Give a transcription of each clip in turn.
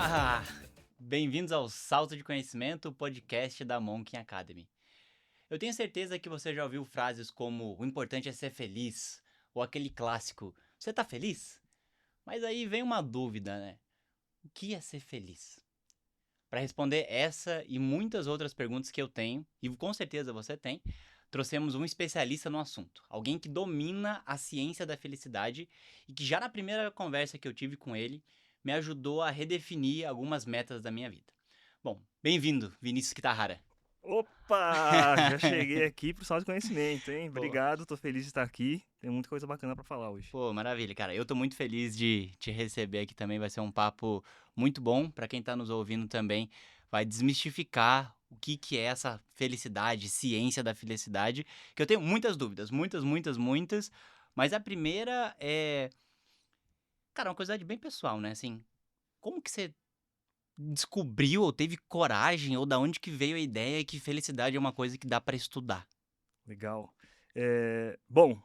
Olá! Bem-vindos ao Salto de Conhecimento, o podcast da Monkin Academy. Eu tenho certeza que você já ouviu frases como o importante é ser feliz, ou aquele clássico, você tá feliz? Mas aí vem uma dúvida, né? O que é ser feliz? Para responder essa e muitas outras perguntas que eu tenho, e com certeza você tem, trouxemos um especialista no assunto. Alguém que domina a ciência da felicidade e que já na primeira conversa que eu tive com ele, me ajudou a redefinir algumas metas da minha vida. Bom, bem-vindo, Vinícius Kitahara. Opa! Já cheguei aqui pro salto de conhecimento, hein? Pô, Obrigado, tô feliz de estar aqui. Tem muita coisa bacana pra falar hoje. pô, maravilha, cara. Eu tô muito feliz de te receber aqui também. Vai ser um papo muito bom para quem tá nos ouvindo também. Vai desmistificar o que é essa felicidade, ciência da felicidade, que eu tenho muitas dúvidas, muitas. Mas a primeira é, cara, uma curiosidade bem pessoal, né? Assim, como que você descobriu ou teve coragem ou da onde que veio a ideia que felicidade é uma coisa que dá para estudar? Legal. Bom,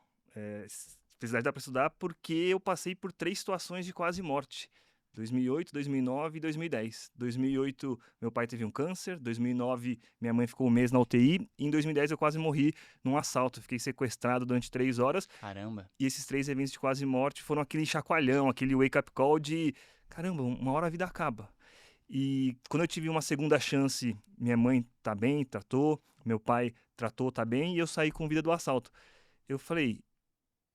felicidade dá pra estudar porque eu passei por 3 situações de quase morte. 2008, 2009 e 2010. 2008, meu pai teve um câncer. 2009, minha mãe ficou um mês na UTI. E em 2010, eu quase morri num assalto. Fiquei sequestrado durante 3 horas. Caramba. E esses 3 eventos de quase morte foram aquele chacoalhão, aquele wake-up call de... Caramba, uma hora a vida acaba. E quando eu tive uma segunda chance, minha mãe tá bem, tratou, meu pai tratou, tá bem, e eu saí com vida do assalto. Eu falei,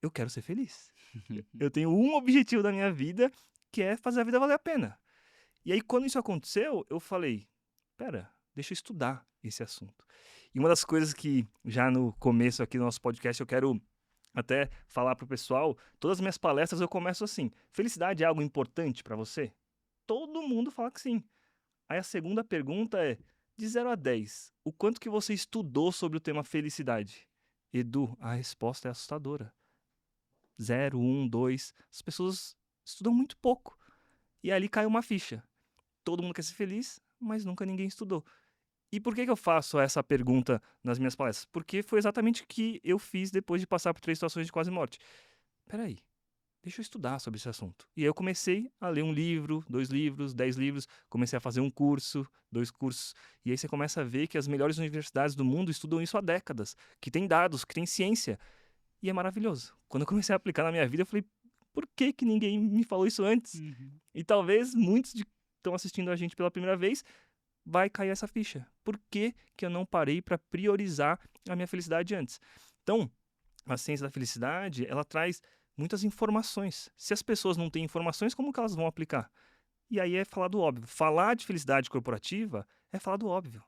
eu quero ser feliz. Eu tenho um objetivo da minha vida, que é fazer a vida valer a pena. E aí, quando isso aconteceu, eu falei, pera, deixa eu estudar esse assunto. E uma das coisas que já no começo aqui do nosso podcast eu quero até falar pro pessoal, todas as minhas palestras eu começo assim, felicidade é algo importante para você? Todo mundo fala que sim. Aí a segunda pergunta é: de 0 a 10, o quanto que você estudou sobre o tema felicidade? Edu, a resposta é assustadora. 0, 1, 2. As pessoas estudam muito pouco. E ali cai uma ficha. Todo mundo quer ser feliz, mas nunca ninguém estudou. E por que eu faço essa pergunta nas minhas palestras? Porque foi exatamente o que eu fiz depois de passar por 3 situações de quase morte. Peraí, deixa eu estudar sobre esse assunto. E aí eu comecei a ler um livro, 2 livros, 10 livros, comecei a fazer um curso, 2 cursos, e aí você começa a ver que as melhores universidades do mundo estudam isso há décadas, que tem dados, que tem ciência, e é maravilhoso. Quando eu comecei a aplicar na minha vida, eu falei, por que que ninguém me falou isso antes? Uhum. E talvez muitos que estão assistindo a gente pela primeira vez, vai cair essa ficha. Por que que eu não parei para priorizar a minha felicidade antes? Então, a ciência da felicidade, ela traz muitas informações. Se as pessoas não têm informações, como que elas vão aplicar? E aí é falar do óbvio. Falar de felicidade corporativa é falar do óbvio.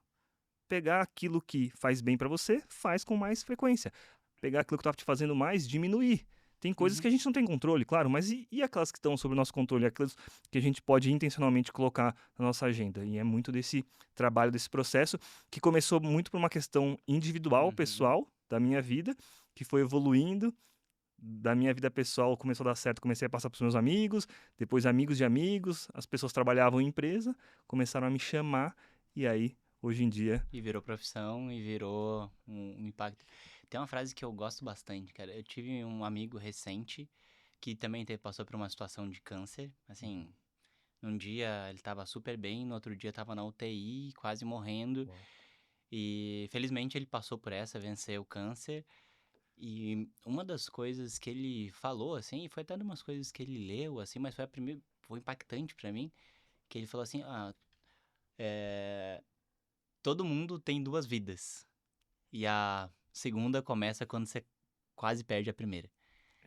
Pegar aquilo que faz bem para você, faz com mais frequência. Pegar aquilo que estava te fazendo mais, diminuir. Tem coisas Uhum. que a gente não tem controle, claro, mas e aquelas que estão sob o nosso controle, aquelas que a gente pode intencionalmente colocar na nossa agenda? E é muito desse trabalho, desse processo, que começou muito por uma questão individual, Uhum. pessoal, da minha vida, que foi evoluindo. Da minha vida pessoal começou a dar certo, comecei a passar para os meus amigos, depois amigos de amigos, as pessoas trabalhavam em empresa, começaram a me chamar, e aí, hoje em dia, E virou profissão e virou um impacto. Tem uma frase que eu gosto bastante, cara. Eu tive um amigo recente que também passou por uma situação de câncer. Assim, num dia ele tava super bem, no outro dia tava na UTI, quase morrendo. uau. E felizmente ele passou por essa, venceu o câncer. E uma das coisas que ele falou, assim, e foi até umas coisas que ele leu, assim, mas foi a primeira, foi impactante pra mim, que ele falou assim, todo mundo tem duas vidas. E a segunda começa quando você quase perde a primeira.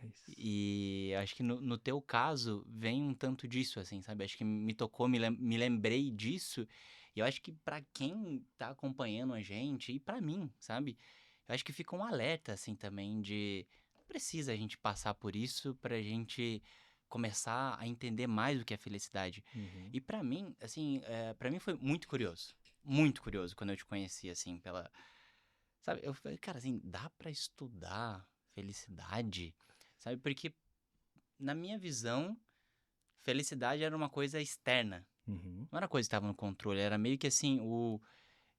É isso. E acho que no teu caso vem um tanto disso, assim, sabe? Acho que me tocou, me lembrei disso. E eu acho que pra quem tá acompanhando a gente, e pra mim, sabe? Eu acho que fica um alerta, assim, também de... Não precisa a gente passar por isso pra gente começar a entender mais o que é felicidade. Uhum. E pra mim, assim, para mim foi muito curioso. Muito curioso quando eu te conheci, assim, pela... Sabe, eu falei, cara, assim, dá pra estudar felicidade? Sabe, porque na minha visão, felicidade era uma coisa externa. Uhum. Não era coisa que estava no controle, era meio que assim, o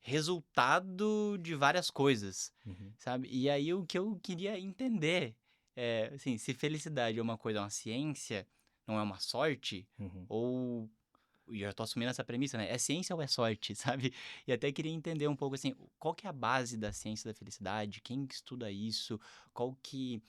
resultado de várias coisas, Uhum. sabe? E aí o que eu queria entender é, assim, se felicidade é uma coisa, uma ciência, não é uma sorte, Uhum. ou e já tô assumindo essa premissa, né? É ciência ou é sorte, sabe? E até queria entender um pouco assim, qual que é a base da ciência da felicidade? Quem que estuda isso? Qual que,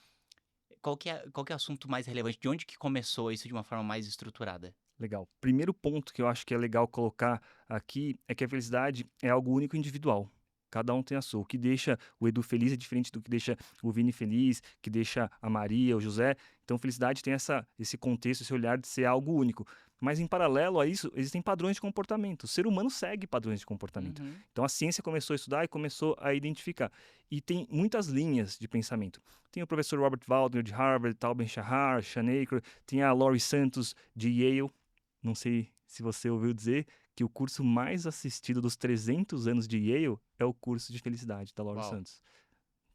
qual que é o assunto mais relevante? De onde que começou isso de uma forma mais estruturada? Legal. Primeiro ponto que eu acho que é legal colocar aqui é que a felicidade é algo único e individual. Cada um tem a sua. O que deixa o Edu feliz é diferente do que deixa o Vini feliz, que deixa a Maria, o José. Então, felicidade tem esse contexto, esse olhar de ser algo único. Mas, em paralelo a isso, existem padrões de comportamento. O ser humano segue padrões de comportamento. Uhum. Então, a ciência começou a estudar e começou a identificar. E tem muitas linhas de pensamento. Tem o professor Robert Waldner, de Harvard, Tal Ben-Shahar, Shanaker, tem a Laurie Santos, de Yale. Não sei se você ouviu dizer que o curso mais assistido dos 300 anos de Yale é o curso de felicidade da Laurie Uau. Santos.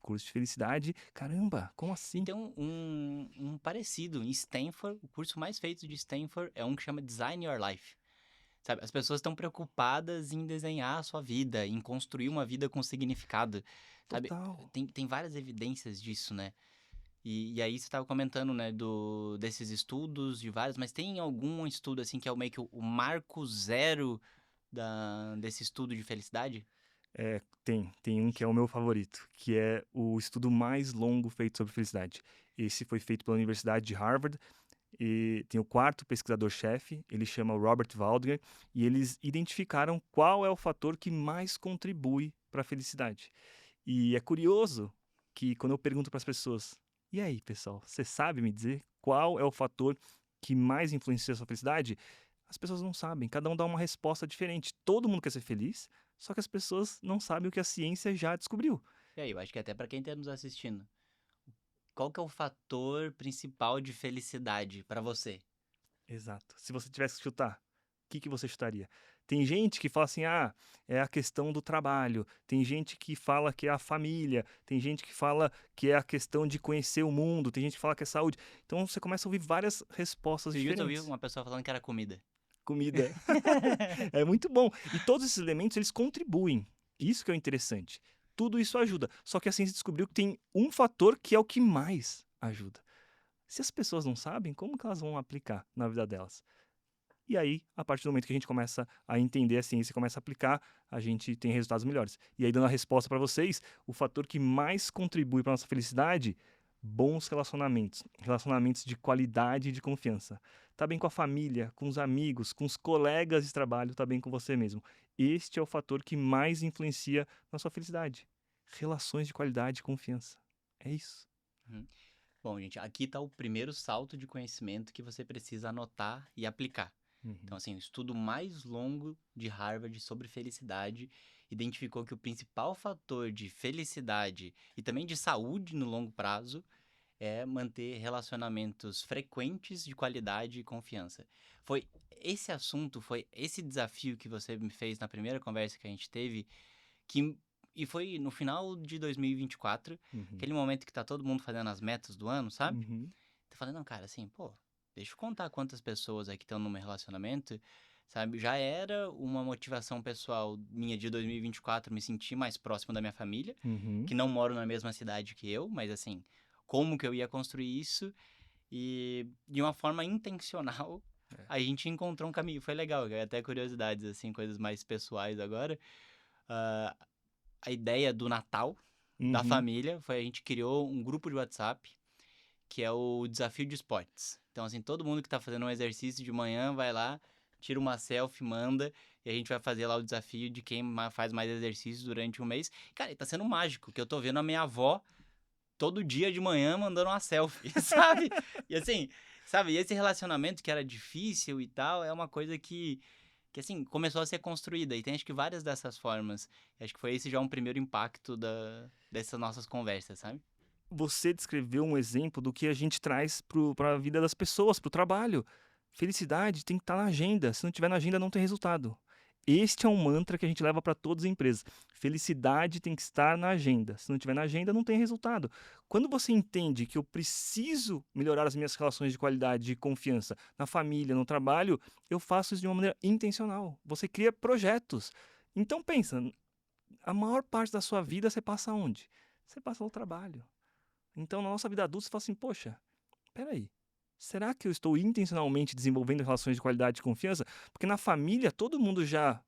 Curso de felicidade? Caramba, como E assim? tem um parecido em Stanford, o curso mais feito de Stanford é um que chama Design Your Life. Sabe, as pessoas estão preocupadas em desenhar a sua vida, em construir uma vida com significado, sabe? Total. Tem várias evidências disso, né? E aí você estava comentando, né, desses estudos, de vários, mas tem algum estudo, assim, que é o meio que o marco zero desse estudo de felicidade? Tem um que é o meu favorito, que é o estudo mais longo feito sobre felicidade. Esse foi feito pela Universidade de Harvard e tem o quarto pesquisador-chefe, ele chama Robert Waldner, e eles identificaram qual é o fator que mais contribui para a felicidade. E é curioso que quando eu pergunto para as pessoas, e aí, pessoal, você sabe me dizer qual é o fator que mais influencia a sua felicidade? As pessoas não sabem, cada um dá uma resposta diferente. Todo mundo quer ser feliz, só que as pessoas não sabem o que a ciência já descobriu. E aí, eu acho que até para quem está nos assistindo, qual que é o fator principal de felicidade para você? Exato. Se você tivesse que chutar, o que você chutaria? Tem gente que fala assim, ah, é a questão do trabalho. Tem gente que fala que é a família. Tem gente que fala que é a questão de conhecer o mundo. Tem gente que fala que é saúde. Então você começa a ouvir várias respostas Esses dias eu vi diferentes. uma pessoa falando que era comida. Comida. É muito bom. E todos esses elementos, eles contribuem. Isso que é o interessante. Tudo isso ajuda. Só que a ciência descobriu que tem um fator que é o que mais ajuda. Se as pessoas não sabem, como que elas vão aplicar na vida delas? E aí, a partir do momento que a gente começa a entender a ciência e começa a aplicar, a gente tem resultados melhores. E aí, dando a resposta para vocês, o fator que mais contribui para nossa felicidade, bons relacionamentos. Relacionamentos de qualidade e de confiança. Tá bem com a família, com os amigos, com os colegas de trabalho, tá bem com você mesmo. Este é o fator que mais influencia na sua felicidade. Relações de qualidade e confiança. É isso. Uhum. Bom, gente, aqui está o primeiro salto de conhecimento que você precisa anotar e aplicar. Então, Uhum. assim, o estudo mais longo de Harvard sobre felicidade identificou que o principal fator de felicidade e também de saúde no longo prazo é manter relacionamentos frequentes de qualidade e confiança. Foi esse assunto, foi esse desafio que você me fez na primeira conversa que a gente teve, que e foi no final de 2024, Uhum. aquele momento que tá todo mundo fazendo as metas do ano, sabe? Uhum. Eu falei, não, cara, assim, pô, deixa eu contar quantas pessoas aqui estão no meu relacionamento, sabe? Já era uma motivação pessoal minha de 2024 me sentir mais próximo da minha família, Uhum. que não moram na mesma cidade que eu, mas assim, como que eu ia construir isso? E de uma forma intencional, É. a gente encontrou um caminho. Foi legal, até curiosidades, assim, coisas mais pessoais agora. Ah, a ideia do Natal da Uhum. família foi a gente criou um grupo de WhatsApp que é o desafio de esportes. Então, assim, todo mundo que tá fazendo um exercício de manhã vai lá, tira uma selfie, manda, e a gente vai fazer lá o desafio de quem faz mais exercícios durante um mês. Cara, e tá sendo mágico, que eu tô vendo a minha avó todo dia de manhã mandando uma selfie, sabe? E assim, sabe, e esse relacionamento que era difícil e tal, é uma coisa que assim, começou a ser construída. E tem acho que várias dessas formas. E acho que foi esse já um primeiro impacto dessas nossas conversas, sabe? Você descreveu um exemplo do que a gente traz para a vida das pessoas, para o trabalho. Felicidade tem que estar na agenda. Se não tiver na agenda, não tem resultado. Este é um mantra que a gente leva para todas as empresas. Felicidade tem que estar na agenda. Se não tiver na agenda, não tem resultado. Quando você entende que eu preciso melhorar as minhas relações de qualidade e confiança na família, no trabalho, eu faço isso de uma maneira intencional. Você cria projetos. Então pensa, a maior parte da sua vida você passa onde? Você passa no trabalho. Então, na nossa vida adulta, você fala assim, poxa, peraí. Será que eu estou intencionalmente desenvolvendo relações de qualidade e confiança? Porque na família todo mundo já,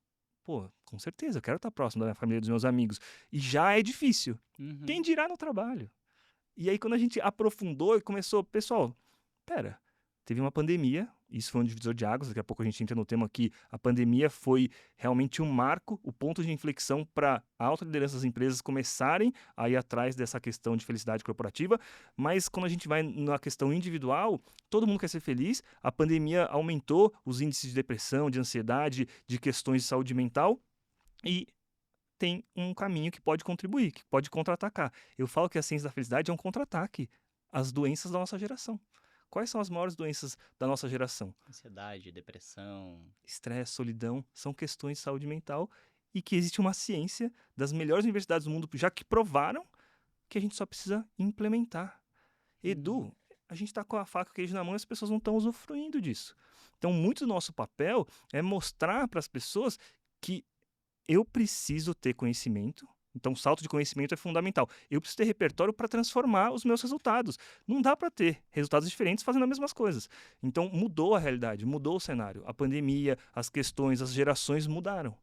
pô, com certeza, eu quero estar próximo da minha família, dos meus amigos. E já é difícil. Quem Uhum. dirá no trabalho? E aí, quando a gente aprofundou e começou, pessoal, pera, teve uma pandemia, isso foi um divisor de águas, daqui a pouco a gente entra no tema que a pandemia foi realmente um marco, o ponto de inflexão para a alta liderança das empresas começarem a ir atrás dessa questão de felicidade corporativa, mas quando a gente vai na questão individual, todo mundo quer ser feliz, a pandemia aumentou os índices de depressão, de ansiedade, de questões de saúde mental, e tem um caminho que pode contribuir, que pode contra-atacar. Eu falo que a ciência da felicidade é um contra-ataque às doenças da nossa geração. Quais são as maiores doenças da nossa geração? Ansiedade, depressão. Estresse, solidão, são questões de saúde mental e que existe uma ciência das melhores universidades do mundo já que provaram que a gente só precisa implementar. Uhum. Edu, a gente está com a faca e o queijo na mão e as pessoas não estão usufruindo disso. Então, muito do nosso papel é mostrar para as pessoas que eu preciso ter conhecimento. Então, o salto de conhecimento é fundamental. Eu preciso ter repertório para transformar os meus resultados. Não dá para ter resultados diferentes fazendo as mesmas coisas. Então, mudou a realidade, mudou o cenário. A pandemia, as questões, as gerações mudaram.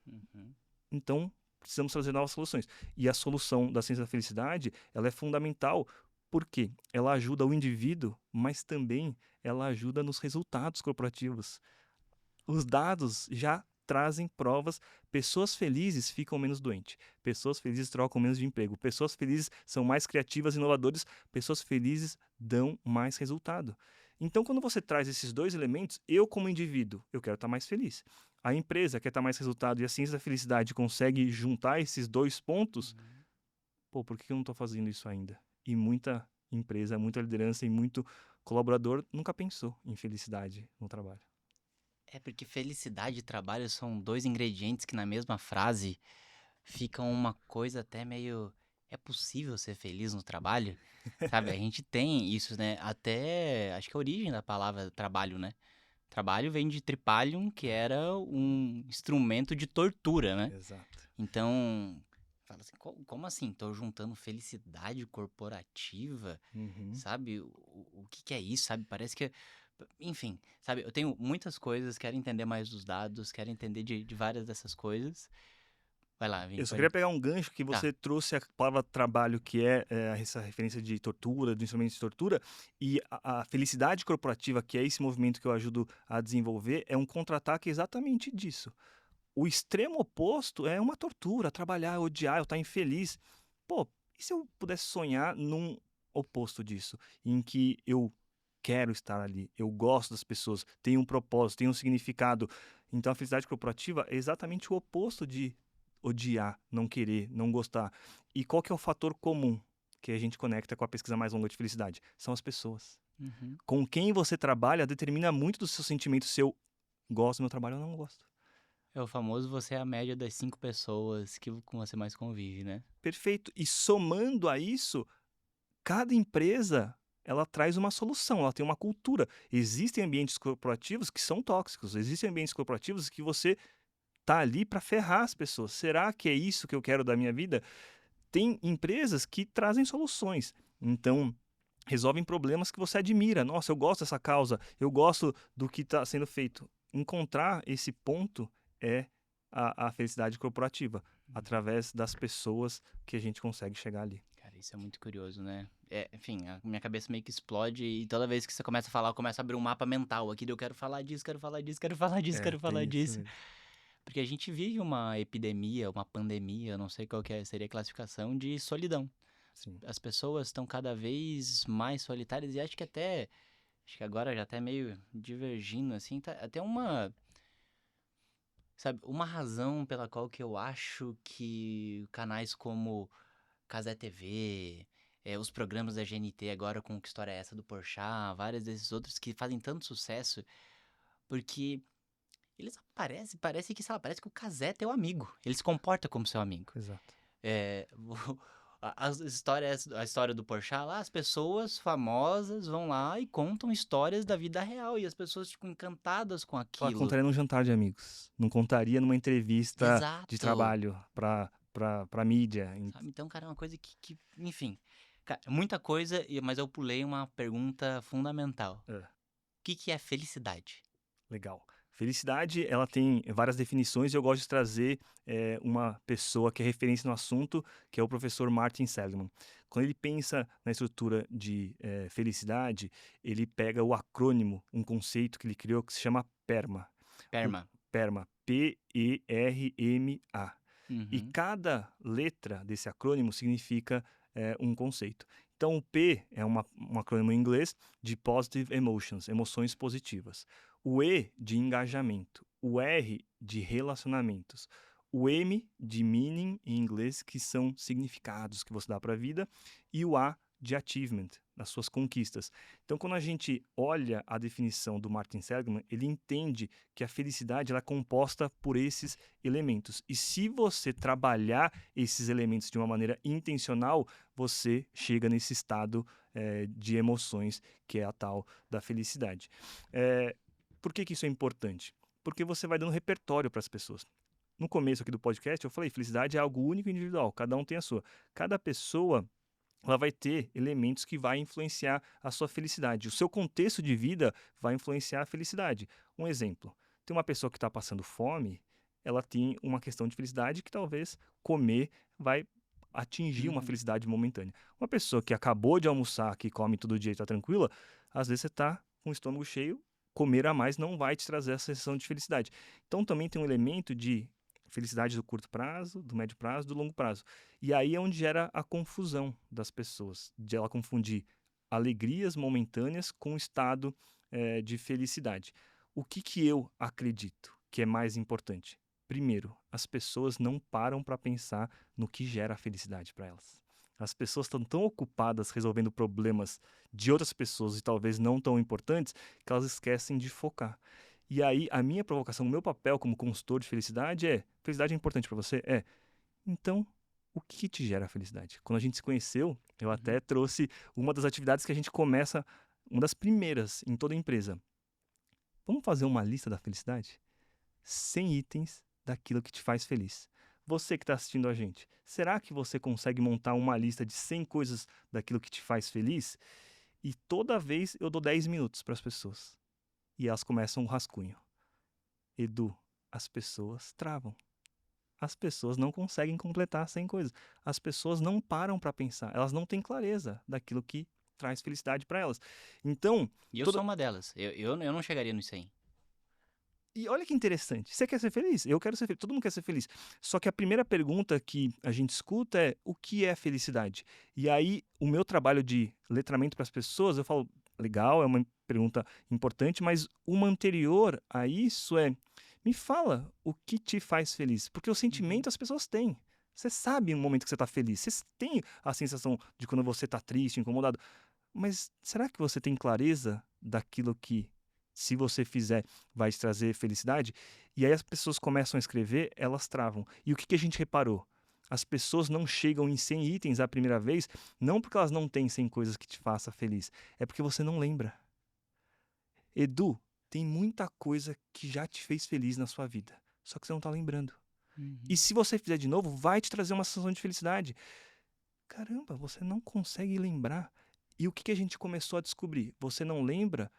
Uhum. Então, precisamos trazer novas soluções. E a solução da ciência da felicidade, ela é fundamental porque ela ajuda o indivíduo, mas também ela ajuda nos resultados corporativos. Os dados já trazem provas. Pessoas felizes ficam menos doentes. Pessoas felizes trocam menos de emprego. Pessoas felizes são mais criativas e inovadoras. Pessoas felizes dão mais resultado. Então, quando você traz esses dois elementos, eu como indivíduo, eu quero estar mais feliz. A empresa quer estar mais resultado e a ciência da felicidade consegue juntar esses dois pontos. Uhum. Pô, por que eu não estou fazendo isso ainda? E muita empresa, muita liderança e muito colaborador nunca pensou em felicidade no trabalho. É porque felicidade e trabalho são dois ingredientes que na mesma frase ficam uma coisa até meio. É possível ser feliz no trabalho? Sabe, a gente tem isso, né? Até acho que a origem da palavra trabalho, né? Trabalho vem de tripalium, que era um instrumento de tortura, né? Exato. Então, fala assim, como assim? Tô juntando felicidade corporativa, Uhum. sabe? O que que é isso, sabe? Parece que, enfim, sabe? Eu tenho muitas coisas, quero entender mais dos dados, quero entender de várias dessas coisas. Vai lá, Vini, Eu só pode. queria pegar um gancho que Tá. você trouxe a palavra trabalho, que é, essa referência de tortura, do instrumento de tortura, e a felicidade corporativa, que é esse movimento que eu ajudo a desenvolver, é um contra-ataque exatamente disso. O extremo oposto é uma tortura, trabalhar, odiar, eu estar infeliz. Pô, e se eu pudesse sonhar num oposto disso, em que eu quero estar ali, eu gosto das pessoas, tenho um propósito, tenho um significado. Então a felicidade corporativa é exatamente o oposto de odiar, não querer, não gostar. E qual que é o fator comum que a gente conecta com a pesquisa mais longa de felicidade? São as pessoas. Uhum. Com quem você trabalha determina muito do seu sentimento, se eu gosto do meu trabalho ou não gosto. É o famoso você é a média das 5 pessoas que com você mais convive, né? Perfeito. E somando a isso, cada empresa, ela traz uma solução, ela tem uma cultura. Existem ambientes corporativos que são tóxicos, existem ambientes corporativos que você tá ali para ferrar as pessoas. Será que é isso que eu quero da minha vida? Tem empresas que trazem soluções. Então, resolvem problemas que você admira. Nossa, eu gosto dessa causa, eu gosto do que está sendo feito. Encontrar esse ponto é a felicidade corporativa, Uhum. através das pessoas que a gente consegue chegar ali. Cara, isso é muito curioso, né? É, enfim, a minha cabeça meio que explode e toda vez que você começa a falar, eu começo a abrir um mapa mental aqui, daí eu quero falar disso, quero falar disso, quero falar disso, É, quero falar tem isso disso. mesmo. Porque a gente vive uma epidemia, uma pandemia, eu não sei qual que seria a classificação, de solidão. Sim. As pessoas estão cada vez mais solitárias e acho que agora já até meio divergindo, assim, tá até uma, sabe, uma razão pela qual que eu acho que canais como Cazé TV, os programas da GNT agora com Que História é Essa do Porchat, vários desses outros que fazem tanto sucesso, porque eles aparecem, parece que, sei lá, parece que o Cazé é teu amigo. Ele se comporta como seu amigo. Exato. É, a história do Porchat lá, as pessoas famosas vão lá e contam histórias da vida real e as pessoas ficam encantadas com Ela aquilo. contaria num jantar de amigos, não contaria numa entrevista de Exato, trabalho pra mídia. sabe? Então, cara, é uma coisa enfim. Muita coisa, mas eu pulei uma pergunta fundamental. É. O que é felicidade? Legal. Felicidade, ela tem várias definições e eu gosto de trazer uma pessoa que é referência no assunto, que é o professor Martin Seligman. Quando ele pensa na estrutura de felicidade, ele pega o acrônimo, um conceito que ele criou que se chama PERMA. O Perma. PERMA, P-E-R-M-A. E Uhum. cada letra desse acrônimo significa um conceito. Então, o P é um acrônimo em inglês de Positive Emotions, emoções positivas. O E de engajamento. O R de relacionamentos. O M de meaning, em inglês, que são significados que você dá para a vida. E o A de achievement, das suas conquistas. Então, quando a gente olha a definição do Martin Seligman, ele entende que a felicidade ela é composta por esses elementos. E se você trabalhar esses elementos de uma maneira intencional, você chega nesse estado de emoções, que é a tal da felicidade. Por que isso é importante? Porque você vai dando repertório para as pessoas. No começo aqui do podcast, eu falei, felicidade é algo único e individual, cada um tem a sua. Cada pessoa ela vai ter elementos que vai influenciar a sua felicidade. O seu contexto de vida vai influenciar a felicidade. Um exemplo, tem uma pessoa que está passando fome, ela tem uma questão de felicidade que talvez comer vai atingir uma Uhum. felicidade momentânea. Uma pessoa que acabou de almoçar, que come todo dia e está tranquila, às vezes você está com o estômago cheio, comer a mais não vai te trazer essa sensação de felicidade. Então também tem um elemento de felicidade do curto prazo, do médio prazo, do longo prazo. E aí é onde gera a confusão das pessoas, de ela confundir alegrias momentâneas com o estado de felicidade. O que eu acredito que é mais importante? Primeiro, as pessoas não param para pensar no que gera a felicidade para elas. As pessoas estão tão ocupadas resolvendo problemas de outras pessoas e talvez não tão importantes que elas esquecem de focar. E aí, a minha provocação, o meu papel como consultor de felicidade é: felicidade é importante para você? É. Então, o que te gera felicidade? Quando a gente se conheceu, eu Uhum. até trouxe uma das atividades que a gente começa, uma das primeiras em toda empresa. Vamos fazer uma lista da felicidade? 100 itens daquilo que te faz feliz. Você que está assistindo a gente, será que você consegue montar uma lista de 100 coisas daquilo que te faz feliz? E toda vez eu dou 10 minutos para as pessoas. E elas começam um rascunho. Edu, as pessoas travam. As pessoas não conseguem completar 100 coisas. As pessoas não param para pensar. Elas não têm clareza daquilo que traz felicidade para elas. Então, E eu toda... sou uma delas. Eu não chegaria no 100. E olha que interessante. Você quer ser feliz? Eu quero ser feliz. Todo mundo quer ser feliz. Só que a primeira pergunta que a gente escuta é: o que é felicidade? E aí, o meu trabalho de letramento para as pessoas, eu falo, legal, é uma pergunta importante, mas uma anterior a isso é: me fala o que te faz feliz. Porque o Uhum. sentimento as pessoas têm. Você sabe no momento que você está feliz. Você tem a sensação de quando você está triste, incomodado. Mas será que você tem clareza daquilo que, se você fizer, vai te trazer felicidade? E aí as pessoas começam a escrever, elas travam. E o que a gente reparou? As pessoas não chegam em 100 itens a primeira vez, não porque elas não têm 100 coisas que te façam feliz, é porque você não lembra. Edu, tem muita coisa que já te fez feliz na sua vida, só que você não está lembrando. E Uhum. se você fizer de novo, vai te trazer uma sensação de felicidade. Caramba, você não consegue lembrar. E o que a gente começou a descobrir? Você não lembra,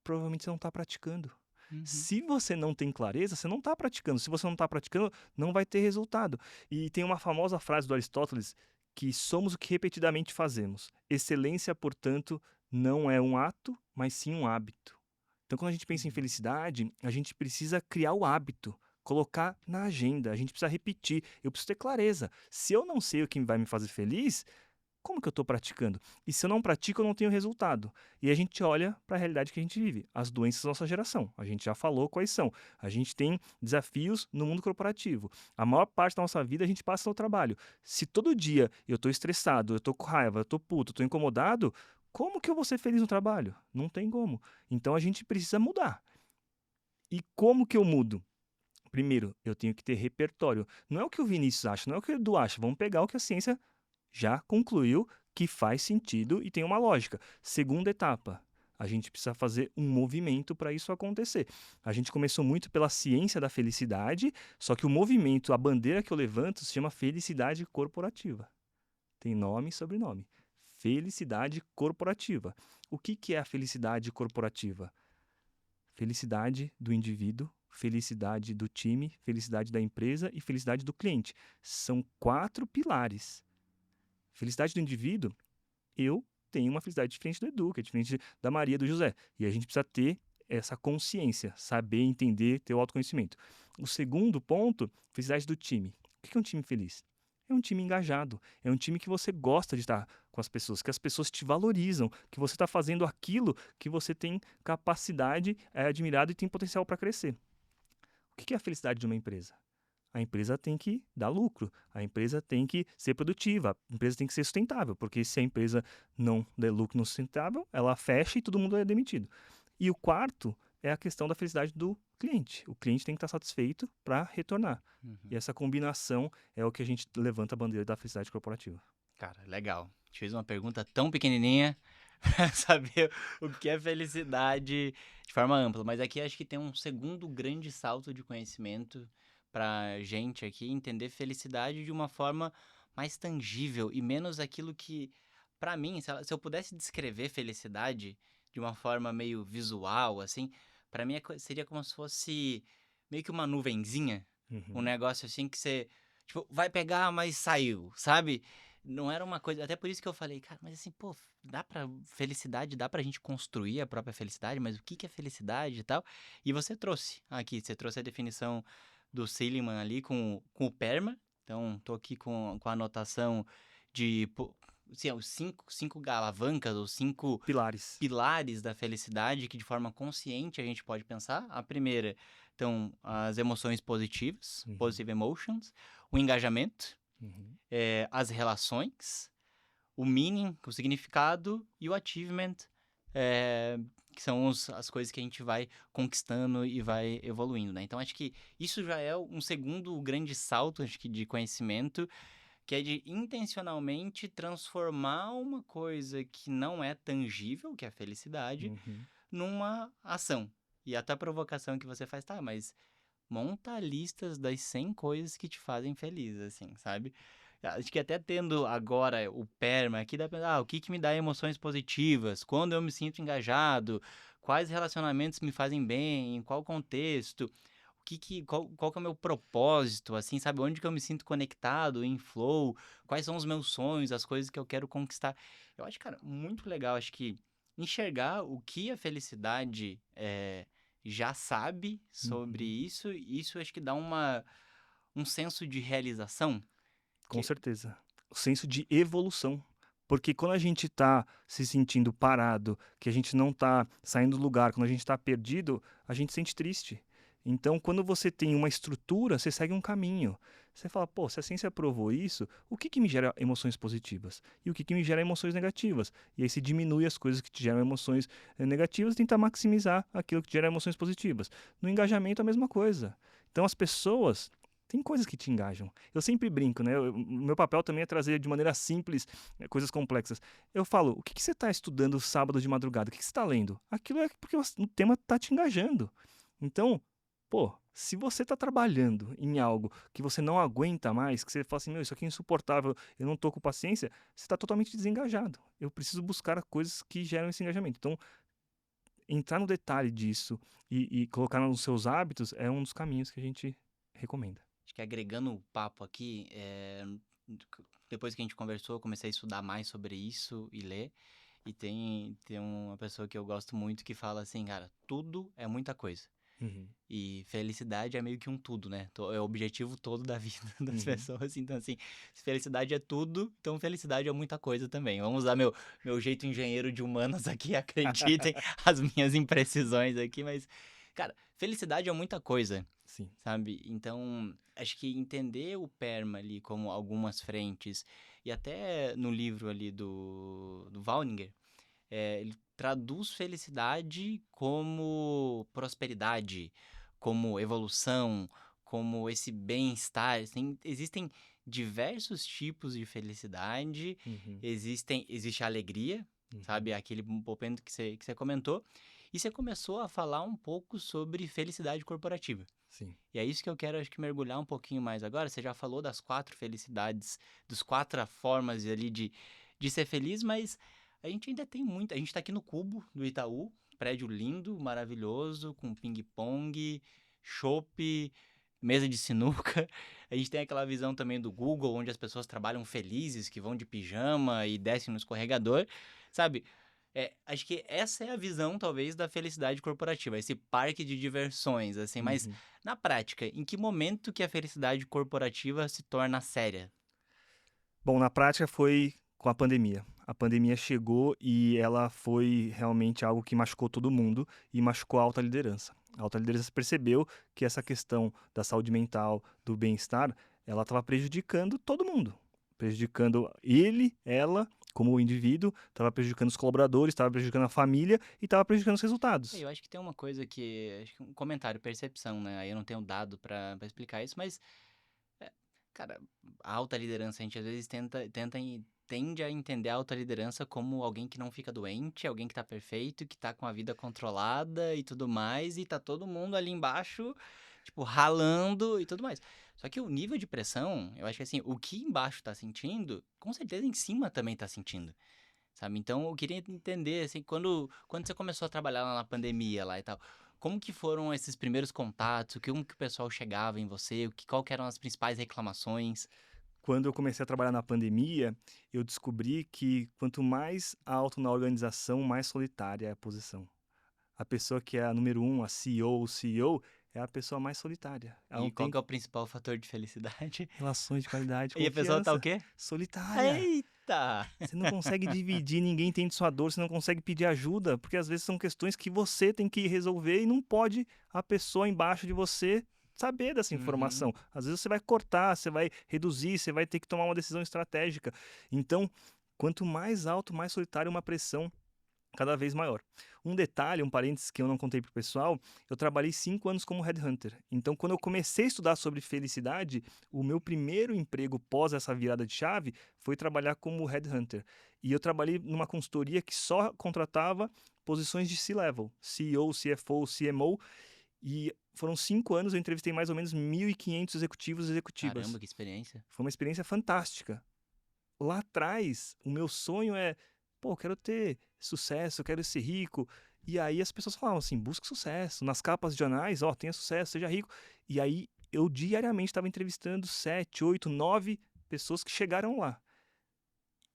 provavelmente você não está praticando. Uhum. Se você não tem clareza, você não está praticando. Se você não está praticando, não vai ter resultado. E tem uma famosa frase do Aristóteles que somos o que repetidamente fazemos. Excelência, portanto, não é um ato, mas sim um hábito. Então, quando a gente pensa em Uhum. felicidade, a gente precisa criar o hábito, colocar na agenda, a gente precisa repetir. Eu preciso ter clareza. Se eu não sei o que vai me fazer feliz, como que eu estou praticando? E se eu não pratico, eu não tenho resultado. E a gente olha para a realidade que a gente vive, as doenças da nossa geração. A gente já falou quais são. A gente tem desafios no mundo corporativo. A maior parte da nossa vida a gente passa no trabalho. Se todo dia eu estou estressado, eu estou com raiva, eu estou puto, eu estou incomodado, como que eu vou ser feliz no trabalho? Não tem como. Então a gente precisa mudar. E como que eu mudo? Primeiro, eu tenho que ter repertório. Não é o que o Vinícius acha, não é o que o Edu acha. Vamos pegar o que a ciência já concluiu que faz sentido e tem uma lógica. Segunda etapa, a gente precisa fazer um movimento para isso acontecer. A gente começou muito pela ciência da felicidade, só que o movimento, a bandeira que eu levanto se chama felicidade corporativa. Tem nome e sobrenome. felicidade corporativa. O que é a felicidade corporativa? Felicidade do indivíduo, felicidade do time, felicidade da empresa e felicidade do cliente. São 4 pilares. Felicidade do indivíduo, eu tenho uma felicidade diferente do Edu, que é diferente da Maria, do José. E a gente precisa ter essa consciência, saber, entender, ter o autoconhecimento. O segundo ponto, felicidade do time. O que é um time feliz? É um time engajado, é um time que você gosta de estar com as pessoas, que as pessoas te valorizam, que você está fazendo aquilo que você tem capacidade, é admirado e tem potencial para crescer. O que é a felicidade de uma empresa? A empresa tem que dar lucro, a empresa tem que ser produtiva, a empresa tem que ser sustentável, porque se a empresa não der lucro não sustentável, ela fecha e todo mundo é demitido. E o quarto é a questão da felicidade do cliente. O cliente tem que estar satisfeito para retornar. E essa combinação é o que a gente levanta a bandeira da felicidade corporativa. Cara, legal. Te fiz uma pergunta tão pequenininha para saber o que é felicidade de forma ampla, mas aqui acho que tem um segundo grande salto de conhecimento para gente aqui entender felicidade de uma forma mais tangível e menos aquilo que, para mim, se eu pudesse descrever felicidade de uma forma meio visual, assim, para mim seria como se fosse meio que uma nuvenzinha, um negócio assim que você, tipo, vai pegar, mas saiu, sabe? Não era uma coisa. Até por isso que eu falei, cara, mas assim, pô, felicidade, dá pra gente construir a própria felicidade, mas o que é felicidade e tal? E você trouxe aqui, você trouxe a definição do Seligman ali com o PERMA. Então, tô aqui com a anotação de, pô, assim, os cinco alavancas, ou 5 Pilares. pilares da felicidade que de forma consciente a gente pode pensar. A primeira, então, as emoções positivas, positive emotions, o engajamento, as relações, o meaning, o significado, e o achievement, que são as coisas que a gente vai conquistando e vai evoluindo, né? Então, acho que isso já é um segundo grande salto, acho que, de conhecimento, que é de intencionalmente transformar uma coisa que não é tangível, que é a felicidade, numa ação. E até a provocação que você faz, tá, mas monta listas das 100 coisas que te fazem feliz, assim, sabe? Acho que até tendo agora o PERMA aqui, dá pra, o que me dá emoções positivas, quando eu me sinto engajado, quais relacionamentos me fazem bem, em qual contexto, qual que é o meu propósito, assim, sabe? Onde que eu me sinto conectado, em flow, quais são os meus sonhos, as coisas que eu quero conquistar. Eu acho, cara, muito legal, acho que enxergar o que a felicidade já sabe sobre isso acho que dá um senso de realização. Com certeza. O senso de evolução. Porque quando a gente está se sentindo parado, que a gente não está saindo do lugar, quando a gente está perdido, a gente se sente triste. Então, quando você tem uma estrutura, você segue um caminho. Você fala, pô, se a ciência provou isso, o que me gera emoções positivas? E o que me gera emoções negativas? E aí você diminui as coisas que te geram emoções negativas e tenta maximizar aquilo que te gera emoções positivas. No engajamento, a mesma coisa. Então, as pessoas tem coisas que te engajam. Eu sempre brinco, né? O meu papel também é trazer de maneira simples coisas complexas. Eu falo, o que você está estudando sábado de madrugada? O que você está lendo? Aquilo é porque o tema está te engajando. Então, pô, se você está trabalhando em algo que você não aguenta mais, que você fala assim, meu, isso aqui é insuportável, eu não estou com paciência, você está totalmente desengajado. Eu preciso buscar coisas que geram esse engajamento. Então, entrar no detalhe disso e colocar nos seus hábitos é um dos caminhos que a gente recomenda. Acho que agregando o papo aqui, depois que a gente conversou, eu comecei a estudar mais sobre isso e ler. E tem uma pessoa que eu gosto muito que fala assim, cara, tudo é muita coisa. E felicidade é meio que um tudo, né? É o objetivo todo da vida das pessoas. Então, assim, se felicidade é tudo, então felicidade é muita coisa também. Vamos usar meu jeito engenheiro de humanas aqui, acreditem, as minhas imprecisões aqui, mas, cara, felicidade é muita coisa. Sim. Sabe? Então, acho que entender o PERMA ali como algumas frentes, e até no livro ali do Walninger, ele traduz felicidade como prosperidade, como evolução, como esse bem-estar. Existem diversos tipos de felicidade, existe a alegria, sabe? Aquele momento que você comentou, e você começou a falar um pouco sobre felicidade corporativa. Sim. E é isso que eu quero, acho que, mergulhar um pouquinho mais agora. Você já falou das 4 felicidades, das 4 formas ali de ser feliz, mas a gente ainda tem muito. A gente tá aqui no Cubo do Itaú, prédio lindo, maravilhoso, com ping-pong, chopp, mesa de sinuca. A gente tem aquela visão também do Google, onde as pessoas trabalham felizes, que vão de pijama e descem no escorregador, sabe? Acho que essa é a visão, talvez, da felicidade corporativa, esse parque de diversões, assim, mas Uhum. na prática, em que momento que a felicidade corporativa se torna séria? Bom, na prática foi com a pandemia. A pandemia chegou e ela foi realmente algo que machucou todo mundo e machucou a alta liderança. A alta liderança percebeu que essa questão da saúde mental, do bem-estar, ela estava prejudicando todo mundo. Prejudicando ele, ela, como indivíduo, estava prejudicando os colaboradores, estava prejudicando a família e estava prejudicando os resultados. Eu acho que tem uma coisa que, acho que um comentário, percepção, né? Aí eu não tenho dado pra explicar isso, mas, é, cara, a alta liderança, a gente às vezes tende a entender a alta liderança como alguém que não fica doente, alguém que tá perfeito, que tá com a vida controlada e tudo mais, e tá todo mundo ali embaixo, tipo, ralando e tudo mais. Só que o nível de pressão, eu acho que assim, o que embaixo tá sentindo, com certeza em cima também tá sentindo. Sabe? Então, eu queria entender, assim, quando você começou a trabalhar lá na pandemia lá e tal, como que foram esses primeiros contatos? Como que o pessoal chegava em você? Qual que eram as principais reclamações? Quando eu comecei a trabalhar na pandemia, eu descobri que quanto mais alto na organização, mais solitária é a posição. A pessoa que é a número um, a CEO, o CEO, é a pessoa mais solitária. Ela E não qual tem que é o principal fator de felicidade? relações de qualidade, E a pessoa tá o confiança. quê? Solitária. Eita! Você não consegue dividir, ninguém entende sua dor, você não consegue pedir ajuda, porque às vezes são questões que você tem que resolver e não pode a pessoa embaixo de você saber dessa Uhum. informação. Às vezes você vai cortar, você vai reduzir, você vai ter que tomar uma decisão estratégica. Então, quanto mais alto, mais solitário, uma pressão cada vez maior. Um detalhe, um parênteses que eu não contei pro pessoal, eu trabalhei 5 anos como headhunter. Então, quando eu comecei a estudar sobre felicidade, o meu primeiro emprego pós essa virada de chave foi trabalhar como headhunter. E eu trabalhei numa consultoria que só contratava posições de C-level, CEO, CFO, CMO, e foram 5 anos, eu entrevistei mais ou menos 1.500 executivos e Caramba, executivas. que experiência. Foi uma experiência fantástica. Lá atrás, o meu sonho é, pô, eu quero ter sucesso, eu quero ser rico. E aí as pessoas falavam assim, busque sucesso. Nas capas de jornais, ó, tenha sucesso, seja rico. E aí eu diariamente estava entrevistando 7, 8, 9 pessoas que chegaram lá.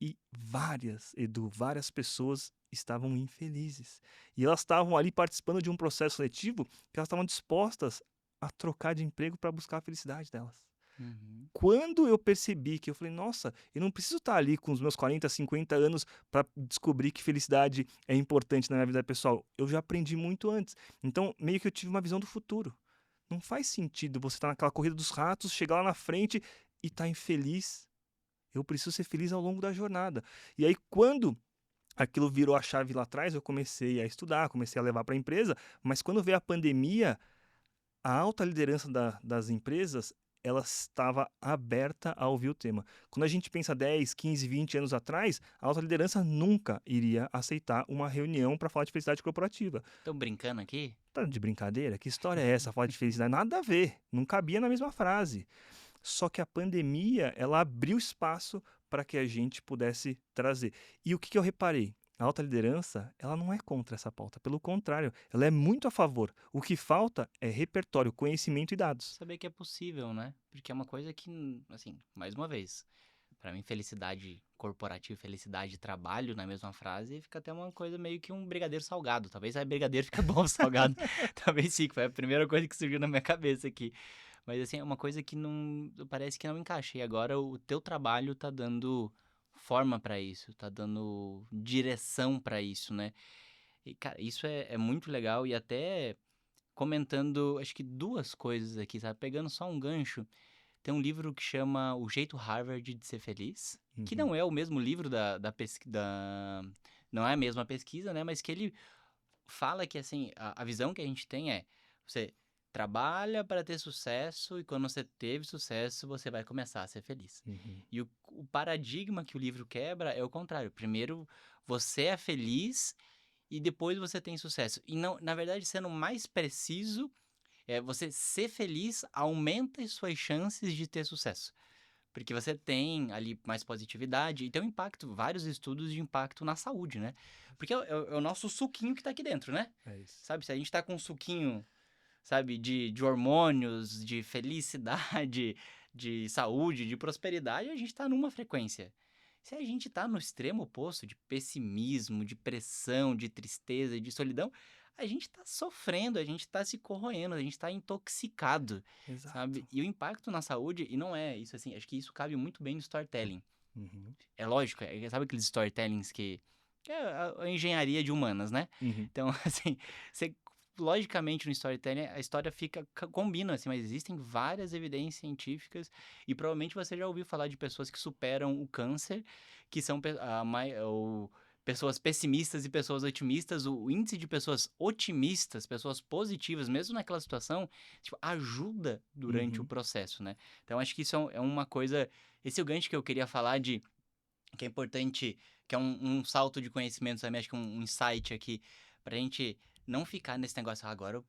E várias, Edu, várias pessoas estavam infelizes. E elas estavam ali participando de um processo seletivo que elas estavam dispostas a trocar de emprego para buscar a felicidade delas. Uhum. Quando eu percebi que eu falei: "Nossa, eu não preciso estar ali com os meus 40, 50 anos para descobrir que felicidade é importante na minha vida pessoal, eu já aprendi muito antes". Então, meio que eu tive uma visão do futuro. Não faz sentido você estar naquela corrida dos ratos, chegar lá na frente e estar infeliz. Eu preciso ser feliz ao longo da jornada. E aí, quando aquilo virou a chave lá atrás, eu comecei a estudar, comecei a levar para a empresa, mas quando veio a pandemia, a alta liderança das empresas, ela estava aberta a ouvir o tema. Quando a gente pensa 10, 15, 20 anos atrás, a alta liderança nunca iria aceitar uma reunião para falar de felicidade corporativa. Tô brincando aqui? Tá de brincadeira? Que história é essa? Falar de felicidade? Nada a ver. Não cabia na mesma frase. Só que a pandemia, ela abriu espaço para que a gente pudesse trazer. E o que eu reparei? A alta liderança, ela não é contra essa pauta, pelo contrário, ela é muito a favor. O que falta é repertório, conhecimento e dados. Saber que é possível, né? Porque é uma coisa que, assim, mais uma vez, pra mim, felicidade corporativa e felicidade de trabalho na mesma frase fica até uma coisa meio que um brigadeiro salgado. Talvez a brigadeiro fica bom salgado. Talvez sim, que foi a primeira coisa que surgiu na minha cabeça aqui. Mas assim, é uma coisa que não. Parece que não encaixa. E agora o teu trabalho tá dando forma pra isso, tá dando direção pra isso, né? E, cara, isso é muito legal. E até comentando, acho que duas coisas aqui, sabe? Pegando só um gancho. Tem um livro que chama O Jeito Harvard de Ser Feliz, que Uhum. não é o mesmo livro da pesquisa. Não é a mesma pesquisa, né? Mas que ele fala que, assim, a visão que a gente tem é: você trabalha para ter sucesso e quando você teve sucesso, você vai começar a ser feliz. Uhum. E o paradigma que o livro quebra é o contrário. Primeiro, você é feliz e depois você tem sucesso. E não, na verdade, sendo mais preciso, você ser feliz aumenta as suas chances de ter sucesso. Porque você tem ali mais positividade e tem um impacto, vários estudos de impacto na saúde, né? Porque é o nosso suquinho que tá aqui dentro, né? É isso. Sabe, se a gente tá com um suquinho, sabe, de hormônios, de felicidade, de saúde, de prosperidade, a gente tá numa frequência. Se a gente tá no extremo oposto de pessimismo, de pressão, de tristeza, de solidão, a gente tá sofrendo, a gente tá se corroendo, a gente tá intoxicado, Exato. sabe? E o impacto na saúde, e não é isso assim, acho que isso cabe muito bem no storytelling. Uhum. É lógico, sabe aqueles storytellings que é a engenharia de humanas, né? Uhum. Então, assim, você, logicamente no storytelling a história fica, combina, assim, mas existem várias evidências científicas e provavelmente você já ouviu falar de pessoas que superam o câncer, que são pessoas pessimistas e pessoas otimistas. O índice de pessoas otimistas, pessoas positivas, mesmo naquela situação, tipo, ajuda durante o Uhum. processo, né? Então, acho que isso é uma coisa. Esse é o gancho que eu queria falar de que é importante, que é um salto de conhecimento também, acho que um insight aqui, pra gente não ficar nesse negócio, agora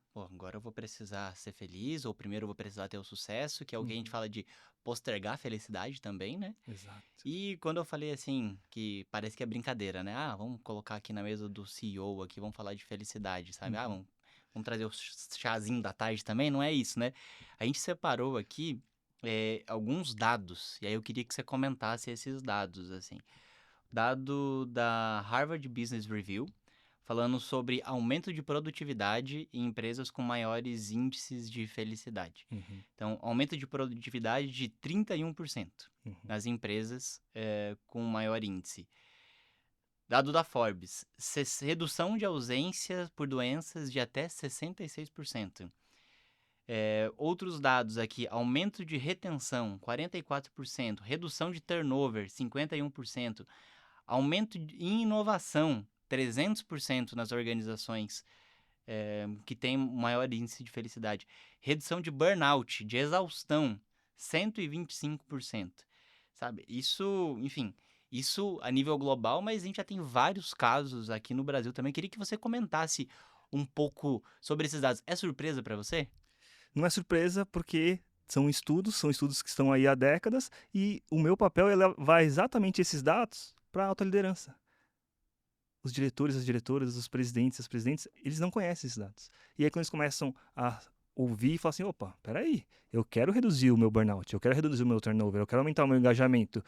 eu vou precisar ser feliz, ou primeiro eu vou precisar ter o sucesso, que é o que a gente Uhum. fala de postergar a felicidade também, né? Exato. E quando eu falei assim, que parece que é brincadeira, né? Ah, vamos colocar aqui na mesa do CEO aqui, vamos falar de felicidade, sabe? Ah, Uhum. vamos trazer o chazinho da tarde também, não é isso, né? A gente separou aqui alguns dados, e aí eu queria que você comentasse esses dados, assim. Dado da Harvard Business Review, falando sobre aumento de produtividade em empresas com maiores índices de felicidade. Uhum. Então, aumento de produtividade de 31% Uhum. nas empresas com maior índice. Dado da Forbes, redução de ausência por doenças de até 66%. Outros dados aqui, aumento de retenção, 44%, redução de turnover, 51%, aumento em inovação, 300% nas organizações que têm maior índice de felicidade. Redução de burnout, de exaustão, 125%. Sabe? Isso, enfim, isso a nível global, mas a gente já tem vários casos aqui no Brasil também. Queria que você comentasse um pouco sobre esses dados. É surpresa para você? Não é surpresa porque são estudos que estão aí há décadas e o meu papel é levar exatamente esses dados para a alta liderança. Os diretores, as diretoras, os presidentes, as presidentes, eles não conhecem esses dados. E aí quando eles começam a ouvir e falar assim, opa, peraí, eu quero reduzir o meu burnout, eu quero reduzir o meu turnover, eu quero aumentar o meu engajamento.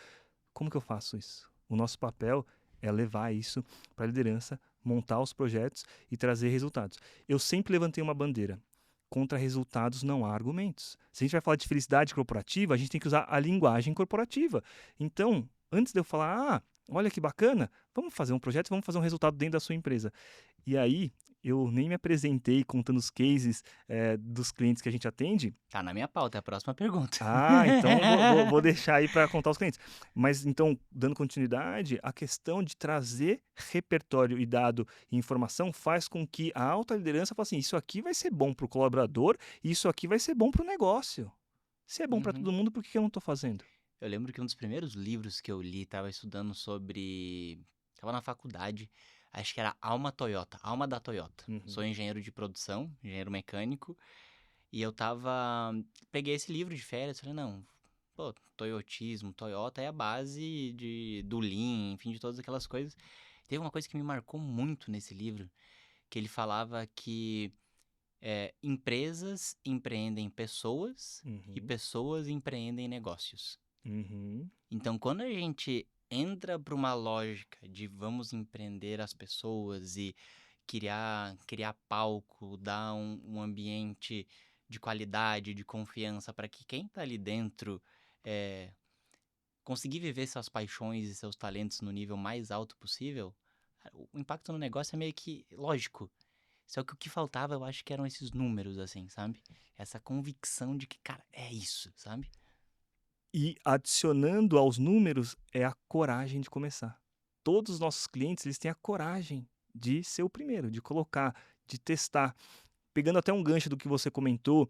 Como que eu faço isso? O nosso papel é levar isso para a liderança, montar os projetos e trazer resultados. Eu sempre levantei uma bandeira. Contra resultados não há argumentos. Se a gente vai falar de felicidade corporativa, a gente tem que usar a linguagem corporativa. Então, antes de eu falar, olha que bacana, vamos fazer um projeto, vamos fazer um resultado dentro da sua empresa. E aí, eu nem me apresentei contando os cases dos clientes que a gente atende. Tá na minha pauta, é a próxima pergunta. Então vou deixar aí para contar os clientes. Mas então, dando continuidade, a questão de trazer repertório e dado e informação faz com que a alta liderança fale assim: isso aqui vai ser bom para o colaborador e isso aqui vai ser bom para o negócio. Se é bom para Uhum. todo mundo, por que eu não estou fazendo? Eu lembro que um dos primeiros livros que eu li, tava estudando sobre. Tava na faculdade, acho que era Alma Toyota, Alma da Toyota. Uhum. Sou engenheiro de produção, engenheiro mecânico, e eu tava. Peguei esse livro de férias, falei, não, pô, Toyotismo, Toyota é a base do Lean, enfim, de todas aquelas coisas. Teve uma coisa que me marcou muito nesse livro, que ele falava que empresas empreendem pessoas e Uhum. pessoas empreendem negócios. Uhum. Então, quando a gente entra para uma lógica de vamos empreender as pessoas e criar palco, dar um ambiente de qualidade, de confiança para que quem está ali dentro eh, conseguir viver suas paixões e seus talentos no nível mais alto possível, o impacto no negócio é meio que lógico. Só que o que faltava, eu acho que eram esses números, assim, sabe? Essa convicção de que, cara, é isso, sabe? E adicionando aos números é a coragem de começar. Todos os nossos clientes, eles têm a coragem de ser o primeiro, de colocar, de testar. pegando até um gancho do que você comentou,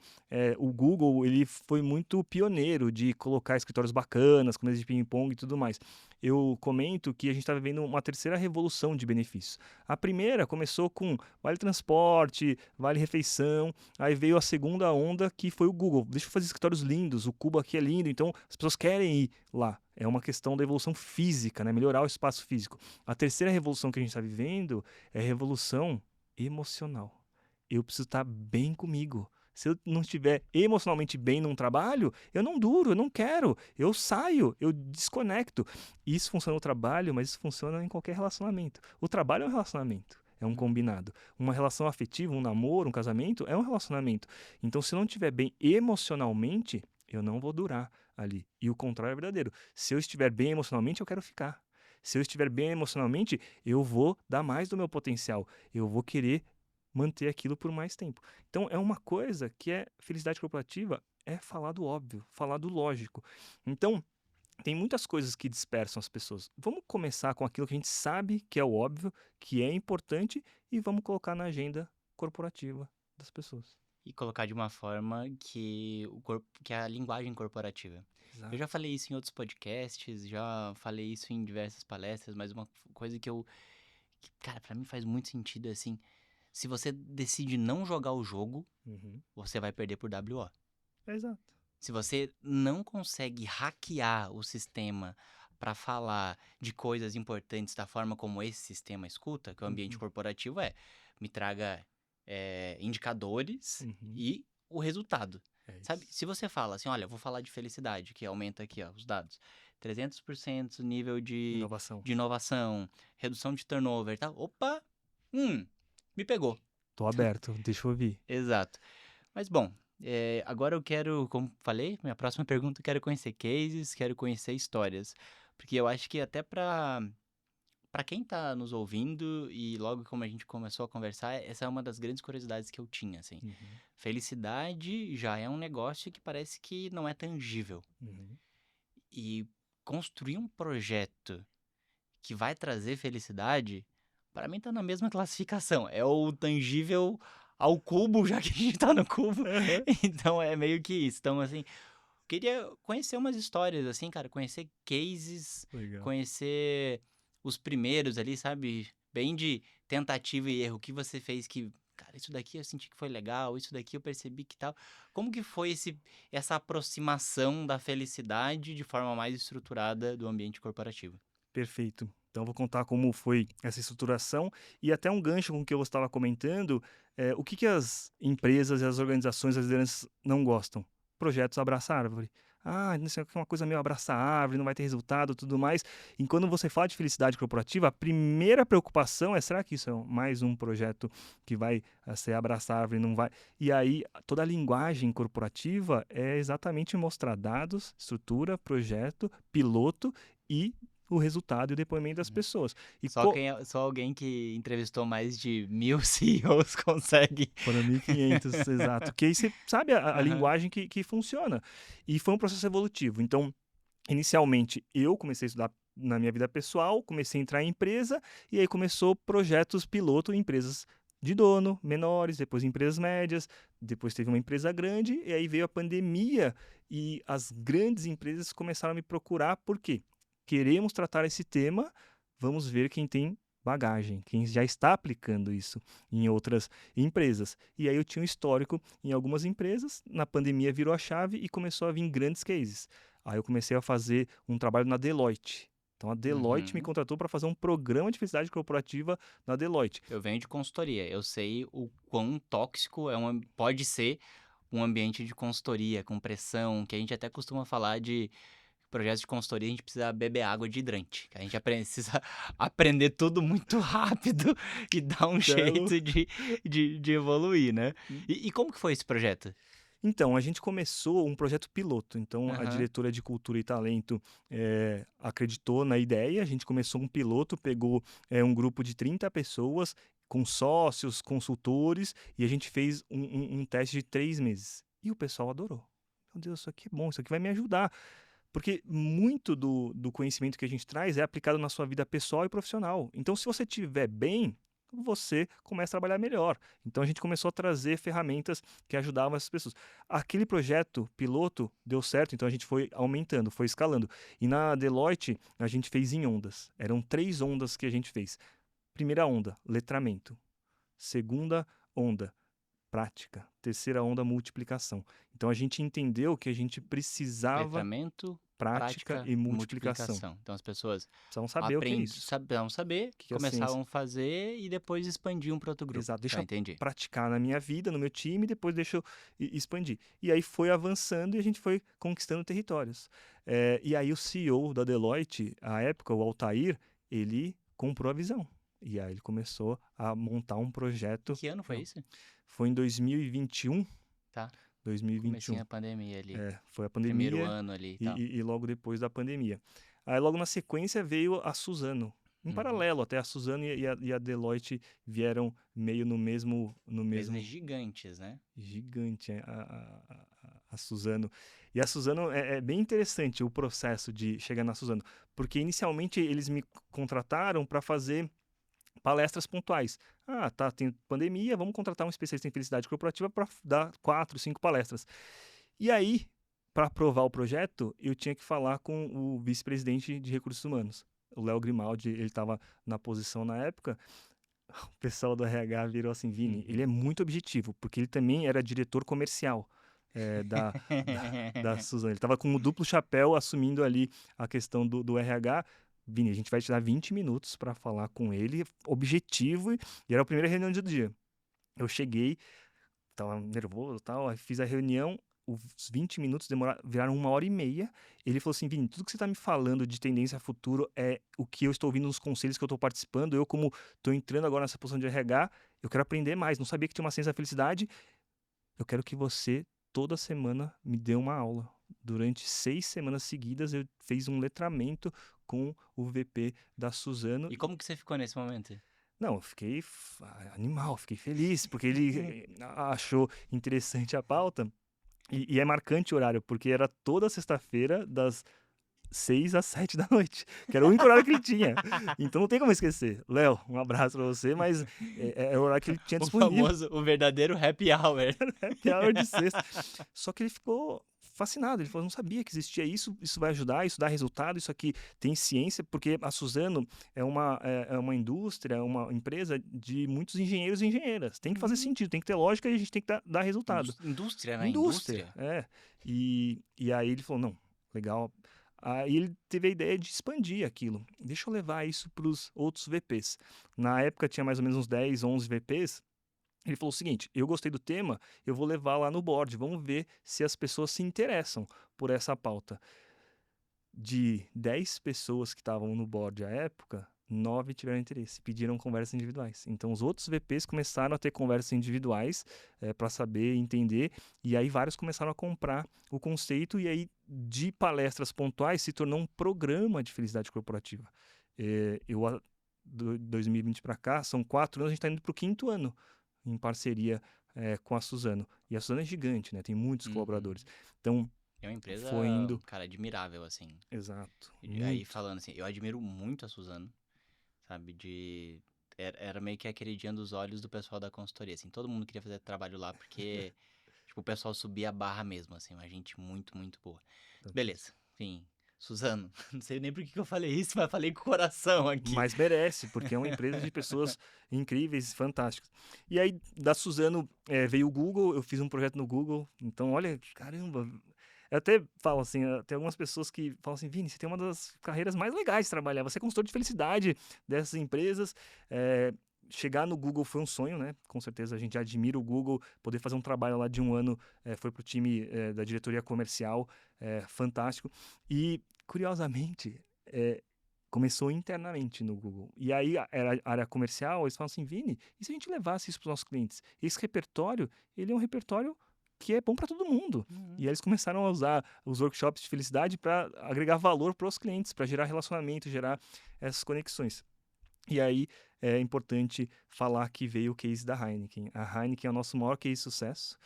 o Google ele foi muito pioneiro de colocar escritórios bacanas, com mesa de ping-pong e tudo mais. Eu comento que a gente está vivendo uma terceira revolução de benefícios. A primeira começou com vale transporte, vale refeição, aí veio a segunda onda que foi o Google. Deixa eu fazer escritórios lindos, o Cubo aqui é lindo, então as pessoas querem ir lá. É uma questão da evolução física, né? Melhorar o espaço físico. A terceira revolução que a gente está vivendo é a revolução emocional. Eu preciso estar bem comigo. Se eu não estiver emocionalmente bem num trabalho, eu não duro, eu não quero, eu saio, eu desconecto. Isso funciona no trabalho, mas isso funciona em qualquer relacionamento. O trabalho é um relacionamento, é um combinado. Uma relação afetiva, um namoro, um casamento, é um relacionamento. Então, se eu não estiver bem emocionalmente, eu não vou durar ali. E o contrário é verdadeiro. Se eu estiver bem emocionalmente, eu quero ficar. Se eu estiver bem emocionalmente, eu vou dar mais do meu potencial. Eu vou querer manter aquilo por mais tempo. Então, é uma coisa que é felicidade corporativa, é falar do óbvio, falar do lógico. Então, tem muitas coisas que dispersam as pessoas. Vamos começar com aquilo que a gente sabe que é o óbvio, que é importante, e vamos colocar na agenda corporativa das pessoas. E colocar de uma forma que é a linguagem corporativa. Eu Exato. já falei isso em outros podcasts, já falei isso em diversas palestras, mas uma coisa que, cara, pra mim faz muito sentido é assim, se você decide não jogar o jogo, Uhum. você vai perder por WO. Exato. Se você não consegue hackear o sistema para falar de coisas importantes da forma como esse sistema escuta, que o ambiente Uhum. corporativo me traga indicadores Uhum. e o resultado. É Sabe? isso. Se você fala assim, olha, eu vou falar de felicidade, que aumenta aqui, ó, os dados. 300% nível Inovação. de inovação, redução de turnover e tal. Opa! Me pegou. Tô aberto, deixa eu ouvir. Exato. Mas bom, agora eu quero, como falei, minha próxima pergunta, eu quero conhecer cases, quero conhecer histórias. Porque eu acho que até para quem tá nos ouvindo e logo como a gente começou a conversar, essa é uma das grandes curiosidades que eu tinha, assim. Uhum. Felicidade já é um negócio que parece que não é tangível. Uhum. E construir um projeto que vai trazer felicidade, para mim tá na mesma classificação. É o tangível ao cubo, já que a gente tá no cubo. Aham. Então é meio que isso. Então, assim, queria conhecer umas histórias, assim, cara, conhecer cases, Legal. conhecer os primeiros ali, sabe? Bem de tentativa e erro. O que você fez que, cara, isso daqui eu senti que foi legal, isso daqui eu percebi que tal. Como que foi essa aproximação da felicidade de forma mais estruturada do ambiente corporativo? Perfeito. Então vou contar como foi essa estruturação e até um gancho com o que eu estava comentando, o que que as empresas e as organizações, as lideranças não gostam? Projetos abraça-árvore. Ah, isso aqui é uma coisa meio abraça-árvore, não vai ter resultado, tudo mais. E quando você fala de felicidade corporativa, a primeira preocupação é, será que isso é mais um projeto que vai ser abraça-árvore, não vai... E aí, toda a linguagem corporativa é exatamente mostrar dados, estrutura, projeto, piloto e o resultado e o depoimento das pessoas. E Só alguém que entrevistou mais de 1.000 CEOs consegue. foram 1.500, exato. Que aí você sabe a Aham. linguagem que funciona. E foi um processo evolutivo. Então, inicialmente, eu comecei a estudar na minha vida pessoal, comecei a entrar em empresa, e aí começou projetos piloto em empresas de dono, menores, depois empresas médias, depois teve uma empresa grande, e aí veio a pandemia, e as grandes empresas começaram a me procurar, por quê? Queremos tratar esse tema, vamos ver quem tem bagagem, quem já está aplicando isso em outras empresas. E aí eu tinha um histórico em algumas empresas, na pandemia virou a chave e começou a vir grandes cases. Aí eu comecei a fazer um trabalho na Deloitte. Então a Deloitte me Uhum. contratou para fazer um programa de felicidade corporativa na Deloitte. Eu venho de consultoria. Eu sei o quão tóxico pode ser um ambiente de consultoria, com pressão, que a gente até costuma falar de projetos de consultoria, a gente precisa beber água de hidrante, que a gente precisa aprender tudo muito rápido e dar um Então, jeito de evoluir, né? E como que foi esse projeto? Então, a gente começou um projeto piloto. Então, a Aham. diretora de Cultura e Talento acreditou na ideia. A gente começou um piloto, pegou um grupo de 30 pessoas, com sócios, consultores, e a gente fez um teste de 3 meses. E o pessoal adorou. Meu Deus, isso aqui é bom, isso aqui vai me ajudar. Porque muito do conhecimento que a gente traz é aplicado na sua vida pessoal e profissional. Então, se você estiver bem, você começa a trabalhar melhor. Então a gente começou a trazer ferramentas que ajudavam essas pessoas. Aquele projeto piloto deu certo, então a gente foi aumentando, foi escalando. E na Deloitte a gente fez em ondas. Eram 3 ondas que a gente fez. Primeira onda, letramento. Segunda onda, prática. Terceira onda, multiplicação. Então a gente entendeu que a gente precisava Letramento, prática prática e e multiplicação. multiplicação. Então as pessoas Precisavam saber o que é isso. sabiam saber, O que é a ciência. começavam a fazer e depois expandiam para outro grupo. Exato, deixa Tá, eu entendi. praticar na minha vida, no meu time, depois deixa eu expandir. E aí foi avançando e a gente foi conquistando territórios. E aí o CEO da Deloitte, à época, o Altair, ele comprou a visão. E aí ele começou a montar um projeto. Que ano foi isso? Foi em 2021. Tá. 2021. Comecinho a pandemia ali. Foi a Primeiro pandemia ano ali e tal. e logo depois da pandemia. Aí logo na sequência veio a Suzano. Em paralelo, até a Suzano e a Deloitte vieram meio no mesmo... Empresas gigantes, né? Gigante a Suzano. E a Suzano é bem interessante o processo de chegar na Suzano, porque inicialmente eles me contrataram para fazer palestras pontuais. Ah, tá, tem pandemia, vamos contratar um especialista em felicidade corporativa para dar 4, 5 palestras. E aí, para aprovar o projeto, eu tinha que falar com o vice-presidente de recursos humanos. O Léo Grimaldi, ele estava na posição na época. O pessoal do RH virou assim, Vini, ele é muito objetivo, porque ele também era diretor comercial da Suzano. Ele estava com um duplo chapéu assumindo ali a questão do RH. Vini, a gente vai te dar 20 minutos para falar com ele, objetivo, e era a primeira reunião do dia. Eu cheguei, tava nervoso e tal, aí fiz a reunião, os 20 minutos viraram 1h30. Ele falou assim, Vini, tudo que você está me falando de tendência a futuro é o que eu estou ouvindo nos conselhos que eu estou participando. Eu, como estou entrando agora nessa posição de RH, eu quero aprender mais. Não sabia que tinha uma ciência da felicidade. Eu quero que você, toda semana, me dê uma aula. Durante 6 semanas seguidas, eu fiz um letramento com o VP da Suzano. E como que você ficou nesse momento? Não, eu fiquei animal, fiquei feliz, porque ele achou interessante a pauta. E é marcante o horário, porque era toda sexta-feira, das 6 às 7 da noite, que era o único horário que ele tinha. Então não tem como esquecer. Léo, um abraço pra você, mas é o horário que ele tinha O disponível. famoso, o verdadeiro happy hour. Happy hour de sexta. Só que ele ficou fascinado, ele falou, não sabia que existia isso, isso vai ajudar, isso dá resultado, isso aqui tem ciência, porque a Suzano é uma indústria, uma empresa de muitos engenheiros e engenheiras. Tem que fazer sentido, tem que ter lógica e a gente tem que dar resultado. Indústria, né? Indústria. E aí ele falou, não, legal. Aí ele teve a ideia de expandir aquilo. Deixa eu levar isso para os outros VPs. Na época tinha mais ou menos uns 10, 11 VPs. Ele falou o seguinte, eu gostei do tema, eu vou levar lá no board, vamos ver se as pessoas se interessam por essa pauta. De 10 pessoas que estavam no board à época, 9 tiveram interesse, pediram conversas individuais. Então, os outros VPs começaram a ter conversas individuais para saber, entender, e aí vários começaram a comprar o conceito, e aí de palestras pontuais se tornou um programa de felicidade corporativa. Do 2020 para cá, são 4 anos, a gente está indo para o 5º ano, em parceria com a Suzano. E a Suzano é gigante, né? Tem muitos colaboradores. Então, é uma empresa, foi indo... cara, admirável, assim. Exato. E aí, falando assim, eu admiro muito a Suzano, sabe? Era meio que a queridinha dos olhos do pessoal da consultoria, assim. Todo mundo queria fazer trabalho lá, porque, tipo, o pessoal subia a barra mesmo, assim. Uma gente muito, muito boa. Beleza. Enfim, Suzano. Não sei nem por que eu falei isso, mas falei com o coração aqui. Mas merece, porque é uma empresa de pessoas incríveis, fantásticas. E aí, da Suzano, veio o Google, eu fiz um projeto no Google. Então, olha, caramba... Eu até falo assim, tem algumas pessoas que falam assim, Vini, você tem uma das carreiras mais legais de trabalhar, você é consultor de felicidade dessas empresas, chegar no Google foi um sonho, né? Com certeza a gente admira o Google, poder fazer um trabalho lá de 1 ano, foi pro time da diretoria comercial, fantástico. E, curiosamente, começou internamente no Google. E aí, era a área comercial, eles falam assim, Vini, e se a gente levasse isso para os nossos clientes? Esse repertório, ele é um repertório que é bom para todo mundo. E aí eles começaram a usar os workshops de felicidade para agregar valor para os clientes, para gerar relacionamento, gerar essas conexões. E aí é importante falar que veio o case da Heineken. A Heineken é o nosso maior case de sucesso.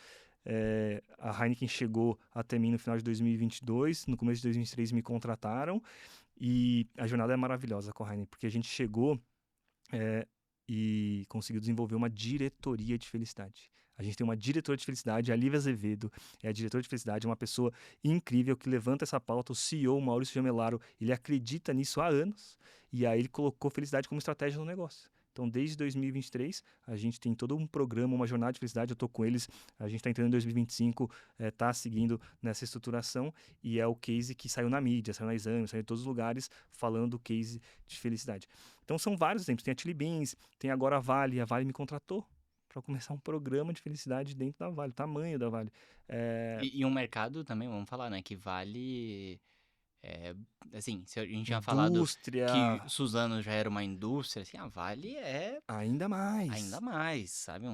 A Heineken chegou até mim no final de 2022, no começo de 2023 me contrataram, e a jornada é maravilhosa com a Heineken, porque a gente chegou e conseguiu desenvolver uma diretoria de felicidade. A gente tem uma diretora de felicidade, a Lívia Azevedo, é a diretora de felicidade, uma pessoa incrível que levanta essa pauta. O CEO, Maurício Jamelaro, ele acredita nisso há anos e aí ele colocou felicidade como estratégia no negócio. Então, desde 2023, a gente tem todo um programa, uma jornada de felicidade. Eu estou com eles, a gente está entrando em 2025, está seguindo nessa estruturação e é o case que saiu na mídia, saiu na Exame, saiu em todos os lugares falando do case de felicidade. Então, são vários exemplos. Tem a Chili Beans, tem agora a Vale me contratou para começar um programa de felicidade dentro da Vale, o tamanho da Vale. E um mercado também, vamos falar, né? Que vale. É, assim, se a gente tinha falado que Indústria, Suzano já era uma indústria, assim, a Vale é ainda ainda mais. mais, sabe?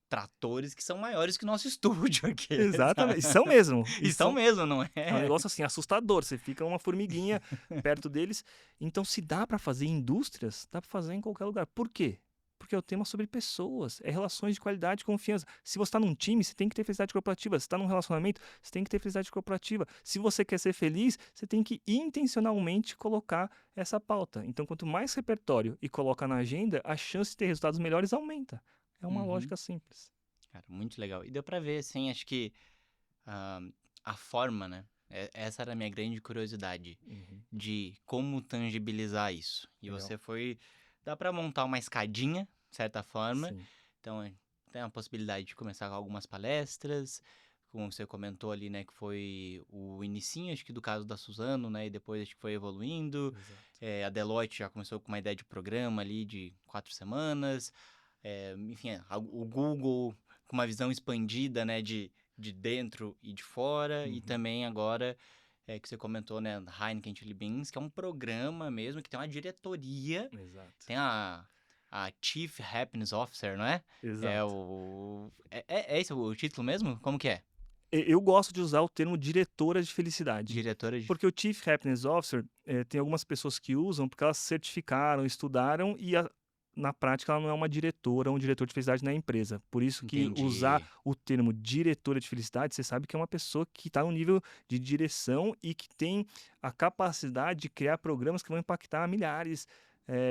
Tratores que são maiores que o nosso estúdio aqui, sabe? Exatamente, são mesmo. E são mesmo, não é? É um negócio assim assustador. Você fica uma formiguinha perto deles. Então, se dá para fazer em indústrias, dá para fazer em qualquer lugar. Por quê? Porque é o tema sobre pessoas, é relações de qualidade e confiança. Se você está num time, você tem que ter felicidade corporativa. Se está num relacionamento, você tem que ter felicidade corporativa. Se você quer ser feliz, você tem que intencionalmente colocar essa pauta. Então, quanto mais repertório e coloca na agenda, a chance de ter resultados melhores aumenta. É uma Uhum. lógica simples. Cara, muito legal. E deu pra ver, assim, acho que ah, a forma, né? Essa era a minha grande curiosidade Uhum. de como tangibilizar isso. E Legal. você foi. Dá pra montar uma escadinha, de certa forma. Sim. Então, tem a possibilidade de começar com algumas palestras. Como você comentou ali, né? Que foi o inicinho, acho que do caso da Suzano, né? E depois acho que foi evoluindo. Exato. A Deloitte já começou com uma ideia de programa ali de 4 semanas. Enfim, o Google com uma visão expandida, né? De dentro e de fora. E Uhum. também agora, que você comentou, né? Heineken Chili Beans, que é um programa mesmo, que tem uma diretoria. Exato. Tem a Chief Happiness Officer, não é? Exato. É esse o título mesmo? Como que é? Eu gosto de usar o termo diretora de felicidade. Diretora de... Porque o Chief Happiness Officer, tem algumas pessoas que usam porque elas certificaram, estudaram e na prática ela não é uma diretora ou um diretor de felicidade na empresa. Por isso que usar Entendi. o termo diretora de felicidade, você sabe que é uma pessoa que está no nível de direção e que tem a capacidade de criar programas que vão impactar milhares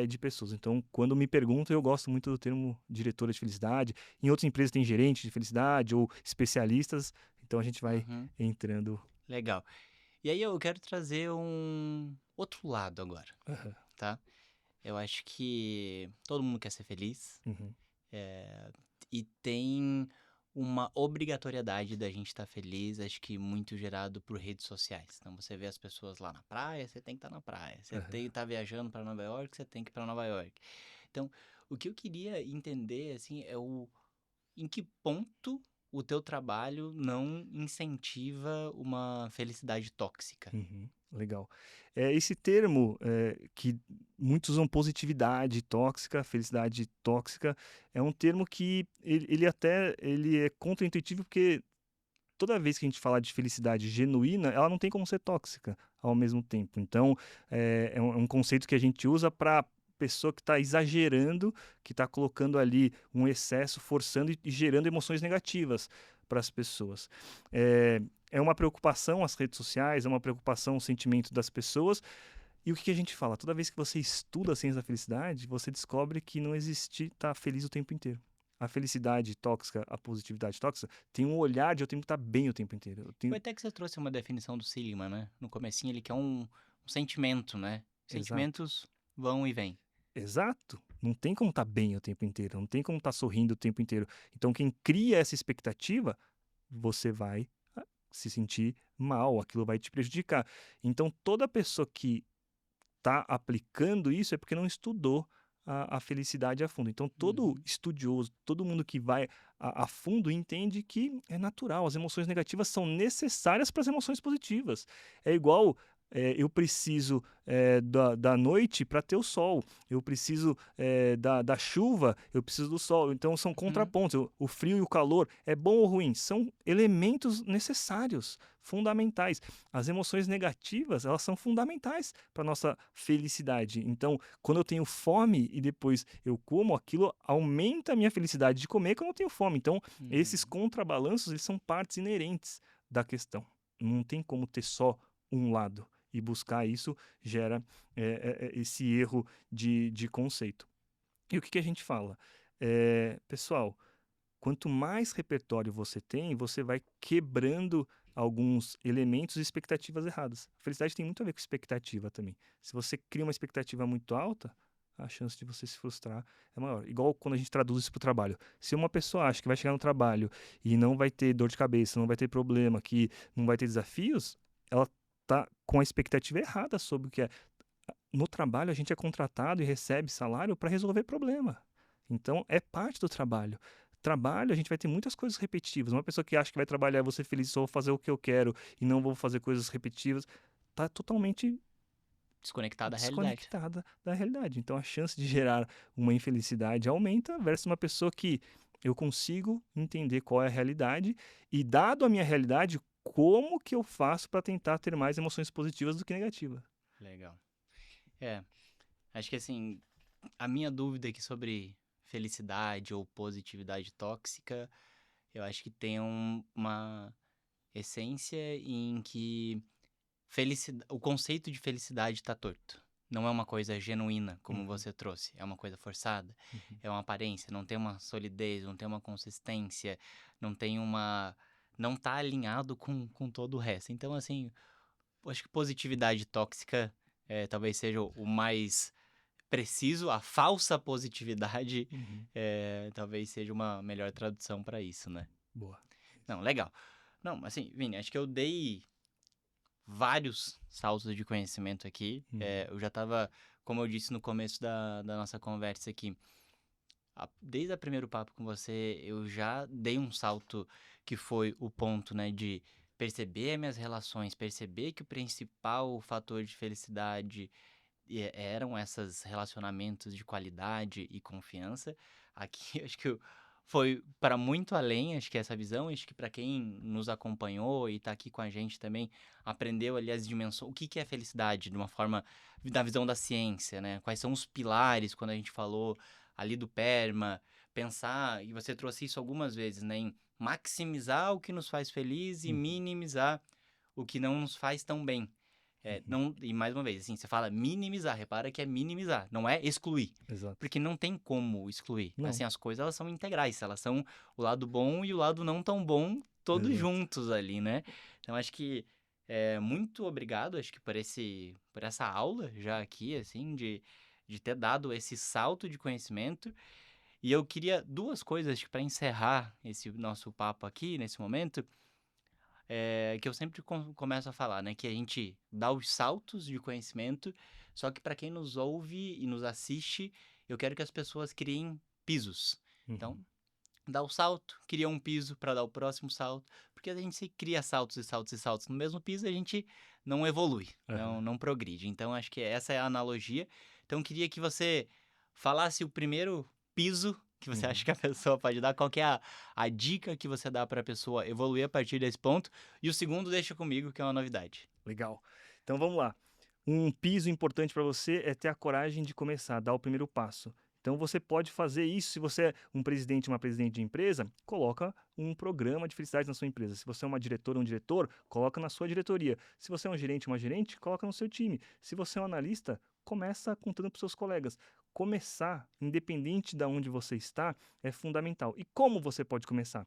de pessoas. Então, quando me perguntam, eu gosto muito do termo diretora de felicidade. Em outras empresas tem gerente de felicidade ou especialistas. Então a gente vai Uhum. entrando. Legal. E aí eu quero trazer um outro lado agora, Aham. tá? Eu acho que todo mundo quer ser feliz, Uhum. e tem uma obrigatoriedade da gente estar feliz, acho que muito gerado por redes sociais. Então você vê as pessoas lá na praia, você tem que estar na praia. Você tem que Aham. estar viajando para Nova York, você tem que ir para Nova York. Então, o que eu queria entender assim é em que ponto o teu trabalho não incentiva uma felicidade tóxica. Uhum. Legal. Esse termo que muitos usam positividade tóxica, felicidade tóxica, é um termo que ele é contraintuitivo porque toda vez que a gente fala de felicidade genuína, ela não tem como ser tóxica ao mesmo tempo. Então, é um conceito que a gente usa para pessoa que está exagerando, que está colocando ali um excesso, forçando e gerando emoções negativas para as pessoas. É uma preocupação as redes sociais, é uma preocupação o sentimento das pessoas. E o que a gente fala? Toda vez que você estuda a ciência da felicidade, você descobre que não existe estar feliz o tempo inteiro. A felicidade tóxica, a positividade tóxica, tem um olhar de eu tenho que estar bem o tempo inteiro. Foi até que você trouxe uma definição do Seligman, né? No comecinho ele quer um sentimento, né? Exato. Sentimentos vão e vêm. Exato. Não tem como estar bem o tempo inteiro, não tem como estar sorrindo o tempo inteiro. Então, quem cria essa expectativa, você vai se sentir mal, aquilo vai te prejudicar. Então, toda pessoa que está aplicando isso é porque não estudou a felicidade a fundo. Então, todo Uhum. estudioso, todo mundo que vai a fundo entende que é natural, as emoções negativas são necessárias para as emoções positivas. É igual. Eu preciso da noite para ter o sol, eu preciso da chuva, eu preciso do sol. Então, são Uhum. contrapontos. O frio e o calor é bom ou ruim? São elementos necessários, fundamentais. As emoções negativas, elas são fundamentais para nossa felicidade. Então, quando eu tenho fome e depois eu como, aquilo aumenta a minha felicidade de comer quando eu tenho fome. Então, esses Uhum. contrabalanços, eles são partes inerentes da questão. Não tem como ter só um lado. e buscar isso gera esse erro de conceito. E o que que a gente fala? Pessoal, quanto mais repertório você tem, você vai quebrando alguns elementos e expectativas erradas. Felicidade tem muito a ver com expectativa também. Se você cria uma expectativa muito alta, a chance de você se frustrar é maior. Igual quando a gente traduz isso para o trabalho. Se uma pessoa acha que vai chegar no trabalho e não vai ter dor de cabeça, não vai ter problema, que não vai ter desafios, ela tá com a expectativa errada sobre o que é. No trabalho, a gente é contratado e recebe salário para resolver problema. Então, é parte do trabalho. Trabalho, a gente vai ter muitas coisas repetitivas. Uma pessoa que acha que vai trabalhar, vou ser feliz, só vou fazer o que eu quero e não vou fazer coisas repetitivas, está totalmente Desconectado da realidade. desconectada da realidade. Então, a chance de gerar uma infelicidade aumenta versus uma pessoa que eu consigo entender qual é a realidade e, dado a minha realidade, como que eu faço para tentar ter mais emoções positivas do que negativas. Legal. Acho que assim, a minha dúvida aqui sobre felicidade ou positividade tóxica, eu acho que tem uma essência em que o conceito de felicidade está torto. Não é uma coisa genuína, como você trouxe. É uma coisa forçada. É uma aparência. Não tem uma solidez, não tem uma consistência, não tem uma... Não tá alinhado com todo o resto. Então, assim, eu acho que positividade tóxica talvez seja o mais preciso. A falsa positividade talvez seja uma melhor tradução para isso, né? Boa. Não, legal. Não, assim, Vini, acho que eu dei vários saltos de conhecimento aqui. Eu já tava, como eu disse no começo da nossa conversa aqui, desde o primeiro papo com você, eu já dei um salto que foi o ponto, né, de perceber as minhas relações, perceber que o principal fator de felicidade eram esses relacionamentos de qualidade e confiança. Aqui, acho que foi para muito além, acho que essa visão, acho que para quem nos acompanhou e está aqui com a gente também, aprendeu ali as dimensões, o que que é felicidade, de uma forma, da visão da ciência, né? Quais são os pilares, quando a gente falou ali do PERMA, pensar, e você trouxe isso algumas vezes, né? Em maximizar o que nos faz feliz e minimizar o que não nos faz tão bem. Não, e mais uma vez, assim, você fala minimizar, repara que é minimizar, não é excluir. Exato. Porque não tem como excluir. Não. Assim, as coisas elas são integrais, elas são o lado bom e o lado não tão bom, todos Exato. juntos ali, né? Então acho que muito obrigado, acho que por essa aula já aqui, assim, de ter dado esse salto de conhecimento. E eu queria duas coisas para encerrar esse nosso papo aqui, nesse momento que eu sempre começo a falar, né? Que a gente dá os saltos de conhecimento, só que para quem nos ouve e nos assiste, eu quero que as pessoas criem pisos. Então, dá o salto, cria um piso para dar o próximo salto, porque a gente se cria saltos e saltos e saltos no mesmo piso, a gente não evolui, não progride. Então, acho que essa é a analogia. Então, eu queria que você falasse o primeiro piso que você acha que a pessoa pode dar, qual que é a dica que você dá para a pessoa evoluir a partir desse ponto, e o segundo deixa comigo, que é uma novidade. Legal. Então vamos lá. Um piso importante para você é ter a coragem de começar, dar o primeiro passo. Então você pode fazer isso se você é um presidente, uma presidente de empresa, coloca um programa de felicidade na sua empresa. Se você é uma diretora, um diretor, coloca na sua diretoria. Se você é um gerente, uma gerente, coloca no seu time. Se você é um analista, começa contando para os seus colegas. Começar, independente de onde você está, é fundamental. E como você pode começar?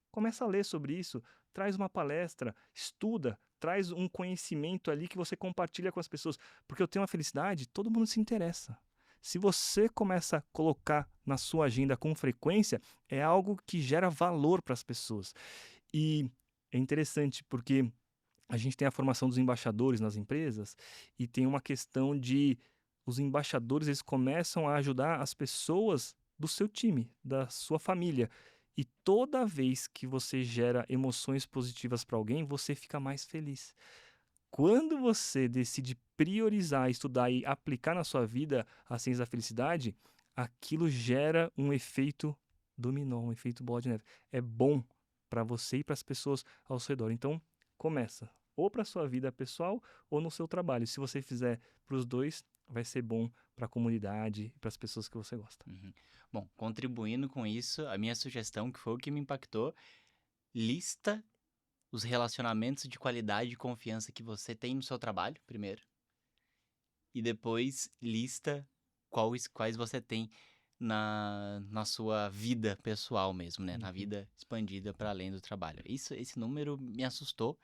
Começa a ler sobre isso, traz uma palestra, estuda, traz um conhecimento ali que você compartilha com as pessoas. Porque eu tenho uma felicidade, todo mundo se interessa. Se você começa a colocar na sua agenda com frequência, é algo que gera valor para as pessoas. E é interessante porque a gente tem a formação dos embaixadores nas empresas e tem uma questão de os embaixadores eles começam a ajudar as pessoas do seu time, da sua família. E toda vez que você gera emoções positivas para alguém, você fica mais feliz. Quando você decide priorizar, estudar e aplicar na sua vida a ciência da felicidade, aquilo gera um efeito dominó, um efeito bola de neve. É bom para você e para as pessoas ao seu redor. Então, começa ou para sua vida pessoal ou no seu trabalho. Se você fizer para os dois, vai ser bom para a comunidade e para as pessoas que você gosta. Bom, contribuindo com isso, a minha sugestão, que foi o que me impactou, lista os relacionamentos de qualidade e confiança que você tem no seu trabalho, primeiro. E depois lista quais você tem na sua vida pessoal mesmo, né? Na vida expandida para além do trabalho. Esse número me assustou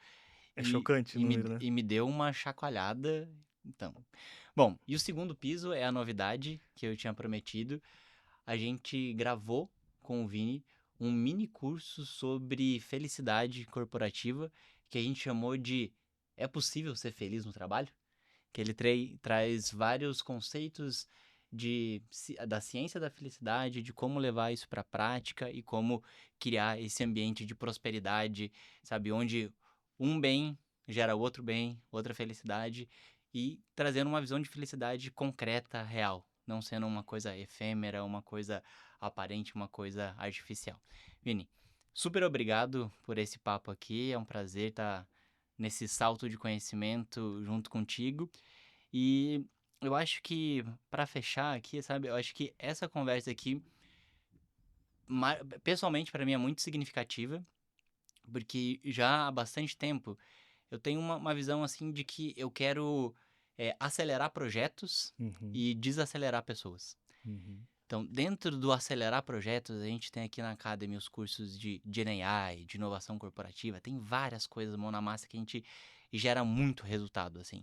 É chocante o número, né? e me deu uma chacoalhada. Então, bom, e o segundo piso é a novidade que eu tinha prometido. A gente gravou com o Vini um mini curso sobre felicidade corporativa que a gente chamou de É Possível Ser Feliz no Trabalho? Que ele traz vários conceitos da ciência da felicidade, de como levar isso para a prática e como criar esse ambiente de prosperidade, sabe? Onde um bem gera outro bem, outra felicidade e trazendo uma visão de felicidade concreta, real, não sendo uma coisa efêmera, uma coisa aparente, uma coisa artificial. Vini, super obrigado por esse papo aqui, é um prazer estar nesse salto de conhecimento junto contigo. E eu acho que, para fechar aqui, sabe, eu acho que essa conversa aqui, pessoalmente, para mim é muito significativa, porque já há bastante tempo eu tenho uma visão, assim, de que eu quero acelerar projetos e desacelerar pessoas. Então, dentro do acelerar projetos, a gente tem aqui na Academy os cursos de GenAI, de inovação corporativa, tem várias coisas mão na massa que a gente gera muito resultado, assim.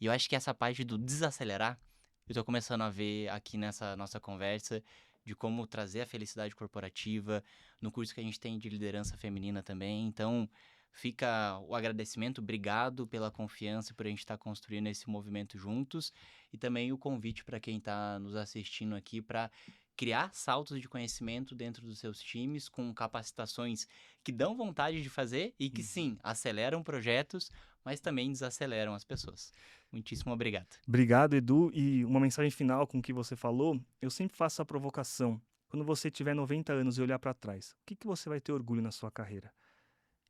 E eu acho que essa parte do desacelerar, eu tô começando a ver aqui nessa nossa conversa de como trazer a felicidade corporativa, no curso que a gente tem de liderança feminina também. Então, fica o agradecimento, obrigado pela confiança, por a gente estar construindo esse movimento juntos. E também o convite para quem está nos assistindo aqui para criar saltos de conhecimento dentro dos seus times, com capacitações que dão vontade de fazer e que, sim, aceleram projetos, mas também desaceleram as pessoas. Muitíssimo obrigado. Obrigado, Edu. E uma mensagem final com o que você falou, eu sempre faço a provocação. Quando você tiver 90 anos e olhar para trás, o que você vai ter orgulho na sua carreira?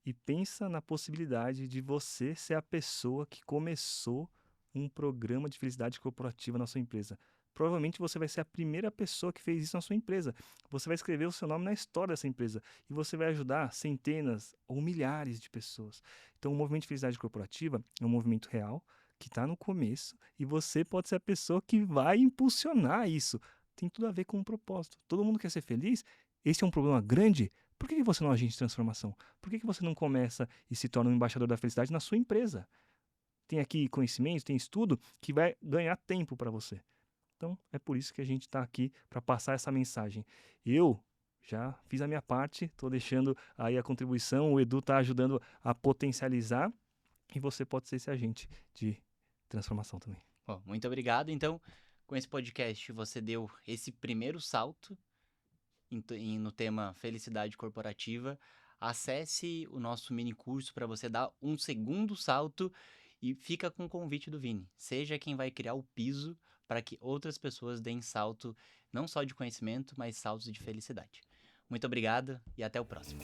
E pensa na possibilidade de você ser a pessoa que começou um programa de felicidade corporativa na sua empresa. Provavelmente você vai ser a primeira pessoa que fez isso na sua empresa. Você vai escrever o seu nome na história dessa empresa e você vai ajudar centenas ou milhares de pessoas. Então, o movimento de felicidade corporativa é um movimento real que está no começo e você pode ser a pessoa que vai impulsionar isso. Tem tudo a ver com um propósito. Todo mundo quer ser feliz? Esse é um problema grande? Por que você não é um agente de transformação? Por que você não começa e se torna um embaixador da felicidade na sua empresa? Tem aqui conhecimento, tem estudo que vai ganhar tempo para você. Então, é por isso que a gente está aqui para passar essa mensagem. Eu já fiz a minha parte, estou deixando aí a contribuição, o Edu está ajudando a potencializar e você pode ser esse agente de transformação também. Bom, muito obrigado. Então, com esse podcast, você deu esse primeiro salto no tema felicidade corporativa. Acesse o nosso mini curso para você dar um segundo salto e fica com o convite do Vini. Seja quem vai criar o piso para que outras pessoas deem salto não só de conhecimento, mas saltos de felicidade. Muito obrigado e até o próximo.